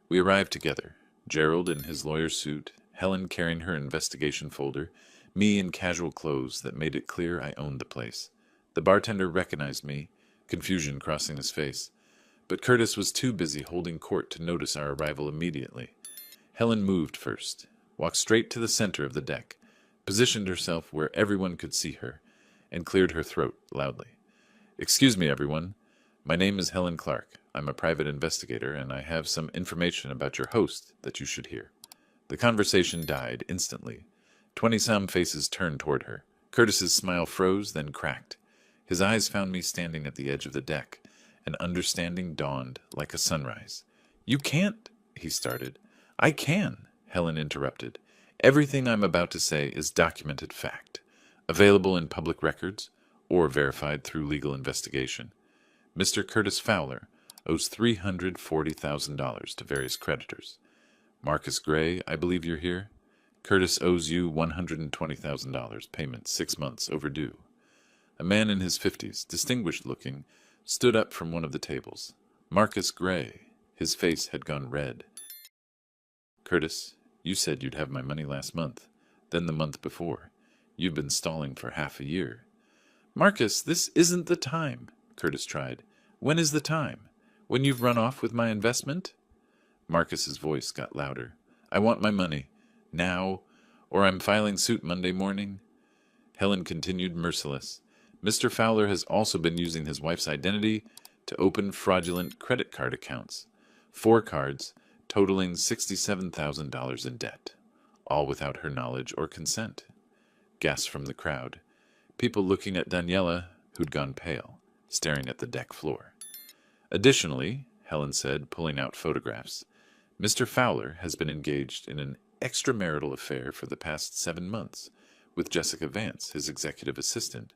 We arrived together, Gerald in his lawyer's suit, Helen carrying her investigation folder, me in casual clothes that made it clear I owned the place. The bartender recognized me, confusion crossing his face, but Curtis was too busy holding court to notice our arrival immediately. Helen moved first, walked straight to the center of the deck, positioned herself where everyone could see her, and cleared her throat loudly. "Excuse me, everyone. My name is Helen Clark. I'm a private investigator, and I have some information about your host that you should hear." The conversation died instantly. 20-some faces turned toward her. Curtis's smile froze, then cracked. His eyes found me standing at the edge of the deck, and understanding dawned like a sunrise. "You can't," he started. "I can," Helen interrupted. "Everything I'm about to say is documented fact, available in public records, or verified through legal investigation. Mr. Curtis Fowler owes $340,000 to various creditors. Marcus Gray, I believe you're here. Curtis owes you $120,000, payment 6 months overdue." A man in his 50s, distinguished looking, stood up from one of the tables. Marcus Gray. His face had gone red. "Curtis, you said you'd have my money last month, then the month before. You've been stalling for half a year." "Marcus, this isn't the time," Curtis tried. "When is the time? When you've run off with my investment?" Marcus's voice got louder. "I want my money. Now, or I'm filing suit Monday morning." Helen continued, merciless. "Mr. Fowler has also been using his wife's identity to open fraudulent credit card accounts. 4 cards, totaling $67,000 in debt, all without her knowledge or consent." Gasps from the crowd. People looking at Daniela, who'd gone pale, staring at the deck floor. "Additionally," Helen said, pulling out photographs, "Mr. Fowler has been engaged in an extramarital affair for the past 7 months with Jessica Vance, his executive assistant.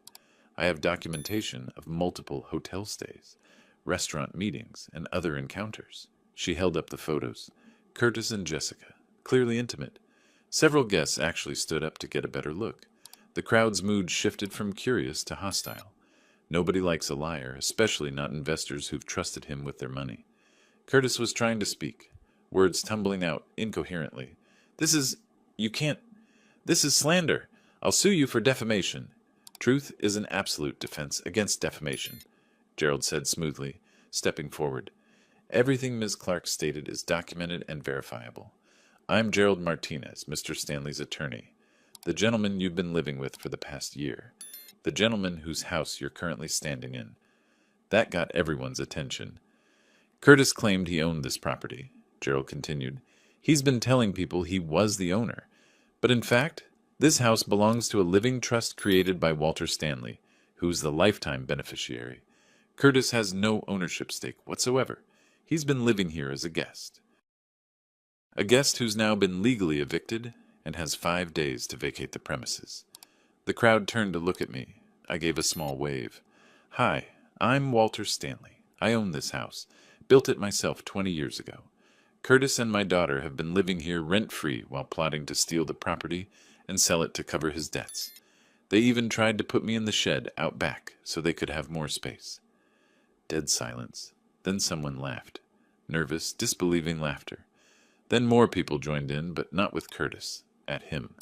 I have documentation of multiple hotel stays, restaurant meetings, and other encounters." She held up the photos. Curtis and Jessica, clearly intimate. Several guests actually stood up to get a better look. The crowd's mood shifted from curious to hostile. Nobody likes a liar, especially not investors who've trusted him with their money. Curtis was trying to speak, words tumbling out incoherently. You can't, this is slander. I'll sue you for defamation." "Truth is an absolute defense against defamation," Gerald said smoothly, stepping forward. "Everything Ms. Clark stated is documented and verifiable. I'm Gerald Martinez, Mr. Stanley's attorney, the gentleman you've been living with for the past year, the gentleman whose house you're currently standing in." That got everyone's attention. "Curtis claimed he owned this property," Gerald continued. "He's been telling people he was the owner. But in fact, this house belongs to a living trust created by Walter Stanley, who's the lifetime beneficiary. Curtis has no ownership stake whatsoever. He's been living here as a guest. A guest who's now been legally evicted and has 5 days to vacate the premises." The crowd turned to look at me. I gave a small wave. "Hi, I'm Walter Stanley. I own this house. Built it myself 20 years ago. Curtis and my daughter have been living here rent-free while plotting to steal the property and sell it to cover his debts. They even tried to put me in the shed out back so they could have more space." Dead silence. Then someone laughed. Nervous, disbelieving laughter. Then more people joined in, but not with Curtis. At him.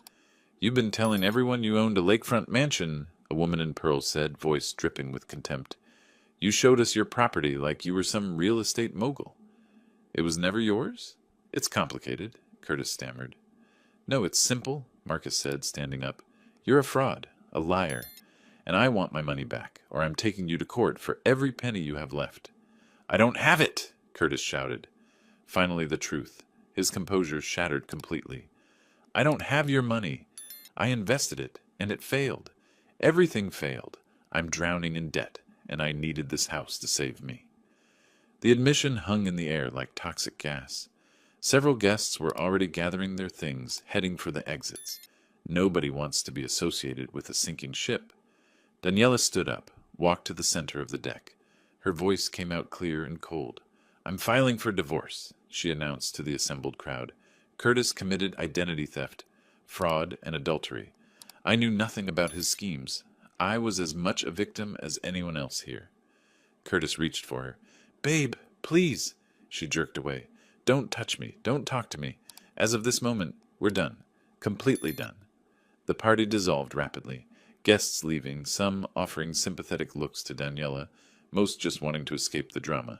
"You've been telling everyone you owned a lakefront mansion," a woman in pearls said, voice dripping with contempt. "You showed us your property like you were some real estate mogul." "It was never yours?" "It's complicated," Curtis stammered. "No, it's simple," Marcus said, standing up. "You're a fraud, a liar, and I want my money back, or I'm taking you to court for every penny you have left." "I don't have it!" Curtis shouted. Finally the truth. His composure shattered completely. "I don't have your money. I invested it, and it failed. Everything failed. I'm drowning in debt, and I needed this house to save me." The admission hung in the air like toxic gas. Several guests were already gathering their things, heading for the exits. Nobody wants to be associated with a sinking ship. Daniela stood up, walked to the center of the deck. Her voice came out clear and cold. "I'm filing for divorce," she announced to the assembled crowd. "Curtis committed identity theft, fraud, and adultery. I knew nothing about his schemes. I was as much a victim as anyone else here." Curtis reached for her. "Babe, please!" She jerked away. "Don't touch me. Don't talk to me. As of this moment, we're done. Completely done." The party dissolved rapidly, guests leaving, some offering sympathetic looks to Daniela, most just wanting to escape the drama.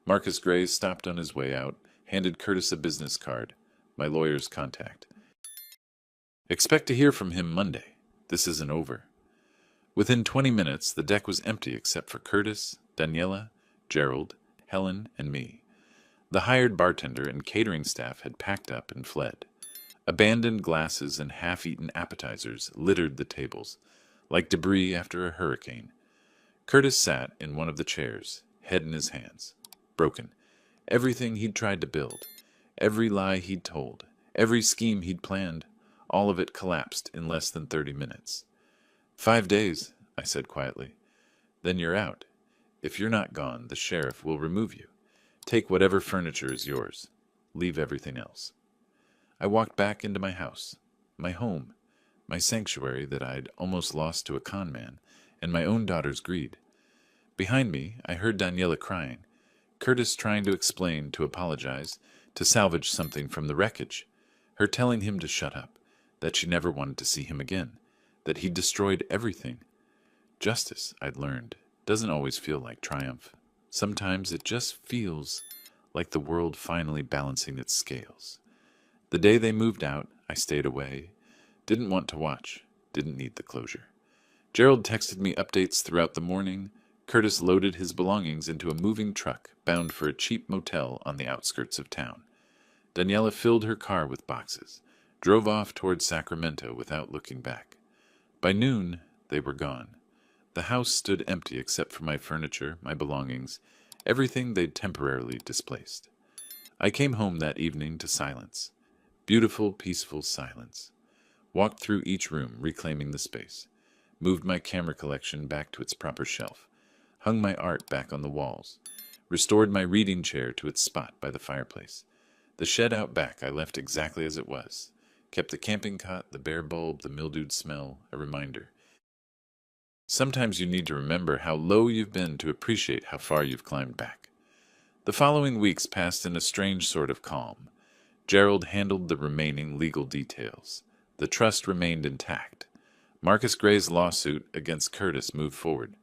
Marcus Gray stopped on his way out, handed Curtis a business card, my lawyer's contact. Expect to hear from him Monday. This isn't over. Within 20 minutes, the deck was empty except for Curtis, Daniela, Gerald, Helen, and me. The hired bartender and catering staff had packed up and fled. Abandoned glasses and half-eaten appetizers littered the tables, like debris after a hurricane. Curtis sat in one of the chairs, head in his hands, broken. Everything he'd tried to build, every lie he'd told, every scheme he'd planned, all of it collapsed in less than 30 minutes. 5 days, I said quietly. Then you're out. If you're not gone, the sheriff will remove you. Take whatever furniture is yours. Leave everything else. I walked back into my house, my home, my sanctuary that I'd almost lost to a con man, and my own daughter's greed. Behind me, I heard Daniela crying, Curtis trying to explain, to apologize, to salvage something from the wreckage, her telling him to shut up, that she never wanted to see him again, that he'd destroyed everything. Justice, I'd learned, doesn't always feel like triumph. Sometimes it just feels like the world finally balancing its scales. The day they moved out, I stayed away. Didn't want to watch. Didn't need the closure. Gerald texted me updates throughout the morning. Curtis loaded his belongings into a moving truck bound for a cheap motel on the outskirts of town. Daniela filled her car with boxes, drove off towards Sacramento without looking back. By noon, they were gone. The house stood empty except for my furniture, my belongings, everything they'd temporarily displaced. I came home that evening to silence. Beautiful, peaceful silence. Walked through each room, reclaiming the space. Moved my camera collection back to its proper shelf. Hung my art back on the walls. Restored my reading chair to its spot by the fireplace. The shed out back I left exactly as it was. Kept the camping cot, the bare bulb, the mildewed smell, a reminder. Sometimes you need to remember how low you've been to appreciate how far you've climbed back. The following weeks passed in a strange sort of calm. Gerald handled the remaining legal details. The trust remained intact. Marcus Gray's lawsuit against Curtis moved forward.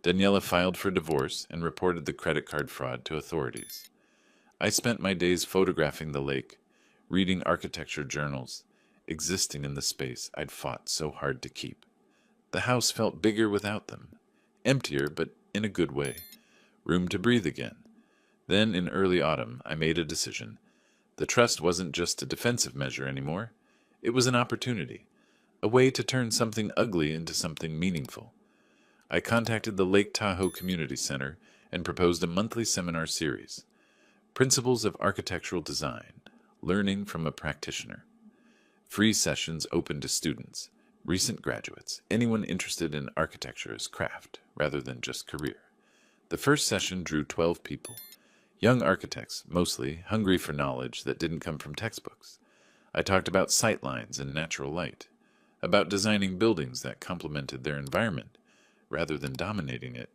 Daniela filed for divorce and reported the credit card fraud to authorities. I spent my days photographing the lake, reading architecture journals, existing in the space I'd fought so hard to keep. The house felt bigger without them, emptier but in a good way, room to breathe again. Then in early autumn I made a decision. The trust wasn't just a defensive measure anymore. It was an opportunity, a way to turn something ugly into something meaningful. I contacted the Lake Tahoe Community Center and proposed a monthly seminar series, Principles of Architectural Design, Learning from a Practitioner. Free sessions open to students, recent graduates, anyone interested in architecture as craft rather than just career. The first session drew 12 people. Young architects, mostly, hungry for knowledge that didn't come from textbooks. I talked about sightlines and natural light, about designing buildings that complemented their environment, rather than dominating it,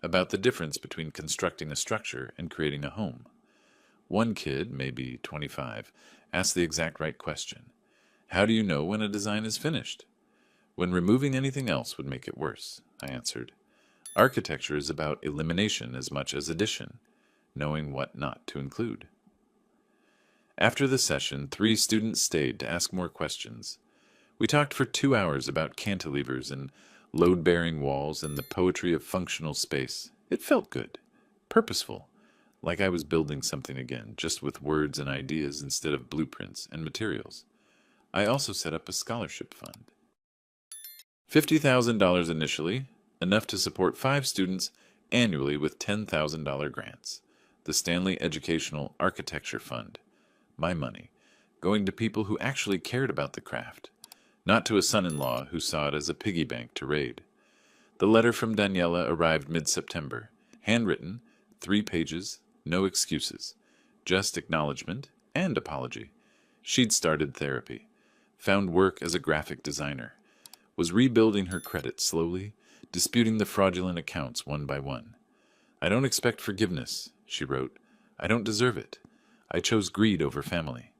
about the difference between constructing a structure and creating a home. One kid, maybe 25, asked the exact right question. How do you know when a design is finished? When removing anything else would make it worse, I answered. Architecture is about elimination as much as addition, knowing what not to include. After the session, 3 students stayed to ask more questions. We talked for 2 hours about cantilevers and load-bearing walls and the poetry of functional space. It felt good, purposeful, like I was building something again, just with words and ideas instead of blueprints and materials. I also set up a scholarship fund. $50,000 initially, enough to support 5 students annually with $10,000 grants. The Stanley Educational Architecture Fund. My money, going to people who actually cared about the craft, not to a son-in-law who saw it as a piggy bank to raid. The letter from Daniela arrived mid-September, handwritten, 3 pages, no excuses, just acknowledgement and apology. She'd started therapy, found work as a graphic designer, was rebuilding her credit slowly, disputing the fraudulent accounts one by one. I don't expect forgiveness, she wrote. I don't deserve it. I chose greed over family.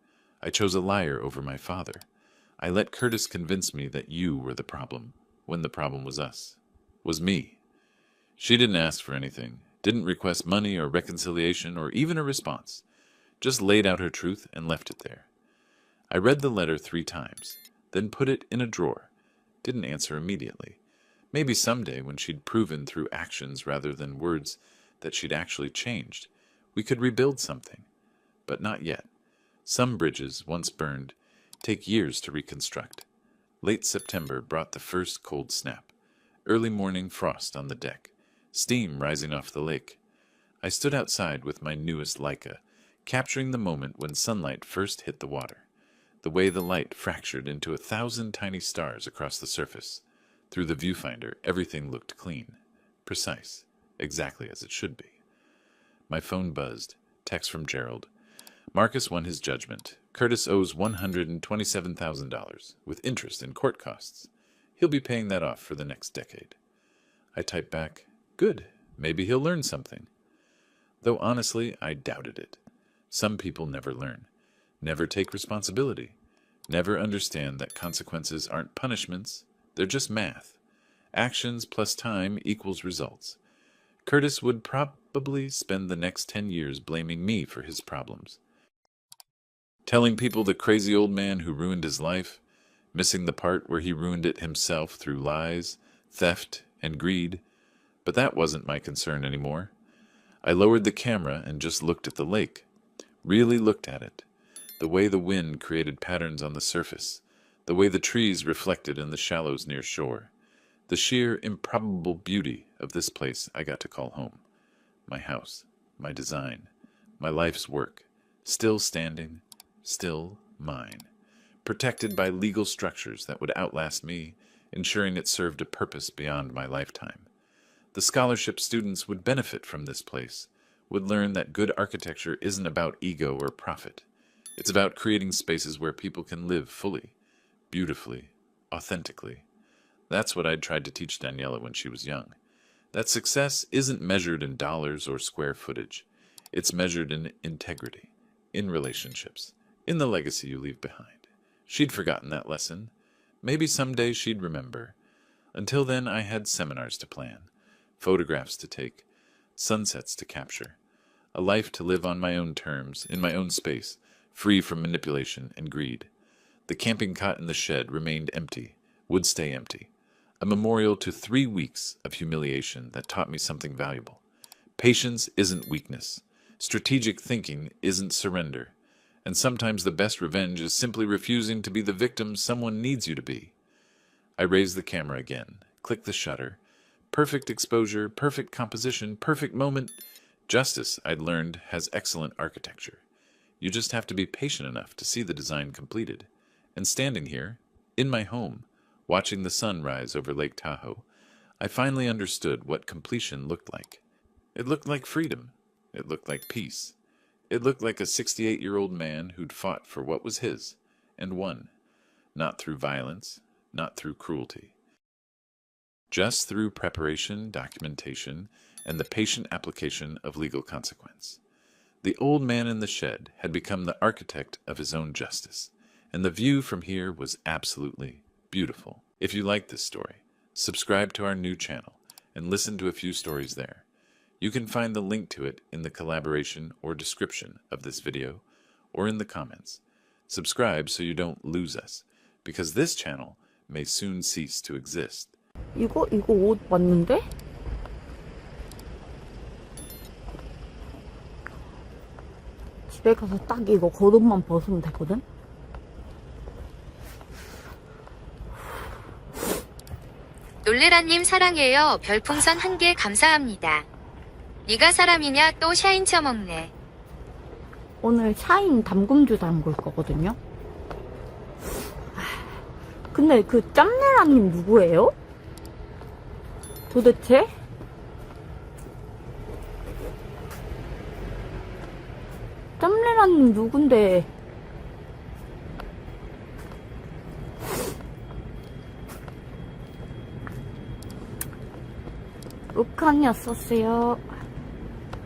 I chose a liar over my father. I let Curtis convince me that you were the problem, when the problem was us, was me. She didn't ask for anything, didn't request money or reconciliation or even a response, just laid out her truth and left it there. I read the letter 3 times, then put it in a drawer. Didn't answer immediately. Maybe someday, when she'd proven through actions rather than words that she'd actually changed, we could rebuild something. But not yet. Some bridges, once burned, take years to reconstruct. Late September brought the first cold snap. Early morning frost on the deck. Steam rising off the lake. I stood outside with my newest Leica, capturing the moment when sunlight first hit the water. The way the light fractured into 1,000 tiny stars across the surface. Through the viewfinder, everything looked clean, precise, exactly as it should be. My phone buzzed. Text from Gerald. Marcus won his judgment. Curtis owes $127,000, with interest and court costs. He'll be paying that off for the next decade. I typed back, good, maybe he'll learn something. Though honestly, I doubted it. Some people never learn, never take responsibility, never understand that consequences aren't punishments, they're just math. Actions plus time equals results. Curtis would probably spend the next 10 years blaming me for his problems. Telling people the crazy old man who ruined his life, missing the part where he ruined it himself through lies, theft, and greed. But that wasn't my concern anymore. I lowered the camera and just looked at the lake. Really looked at it. The way the wind created patterns on the surface. The way the trees reflected in the shallows near shore. The sheer improbable beauty of this place I got to call home. My house, my design, my life's work, still standing, still mine, protected by legal structures that would outlast me, ensuring it served a purpose beyond my lifetime. The scholarship students would benefit from this place, would learn that good architecture isn't about ego or profit. It's about creating spaces where people can live fully, beautifully, authentically. That's what I'd tried to teach Daniela when she was young. That success isn't measured in dollars or square footage. It's measured in integrity, in relationships, in the legacy you leave behind. She'd forgotten that lesson. Maybe someday she'd remember. Until then, I had seminars to plan, photographs to take, sunsets to capture, a life to live on my own terms, in my own space, free from manipulation and greed. The camping cot in the shed remained empty, would stay empty. A memorial to 3 weeks of humiliation that taught me something valuable. Patience isn't weakness. Strategic thinking isn't surrender. And sometimes the best revenge is simply refusing to be the victim someone needs you to be. I raised the camera again, clicked the shutter. Perfect exposure, perfect composition, perfect moment. Justice, I'd learned, has excellent architecture. You just have to be patient enough to see the design completed. And standing here, in my home, watching the sun rise over Lake Tahoe, I finally understood what completion looked like. It looked like freedom. It looked like peace. It looked like a 68-year-old man who'd fought for what was his, and won. Not through violence, not through cruelty. Just through preparation, documentation, and the patient application of legal consequence. The old man in the shed had become the architect of his own justice, and the view from here was absolutely beautiful. If you like this story, subscribe to our new channel and listen to a few stories there. You can find the link to it in the collaboration or description of this video or in the comments. Subscribe so you don't lose us, because this channel may soon cease to exist. 이거 옷 맞는데? 집에 가서 딱 이거 겉옷만 벗으면 되거든? 놀래라님 사랑해요. 별풍선 1개 감사합니다. 네가 사람이냐 또 샤인 쳐먹네. 오늘 샤인 담금주 담글 거거든요? 근데 그 짬내라님 누구예요? 도대체? 짬내라님 누군데? 욱한이었었어요.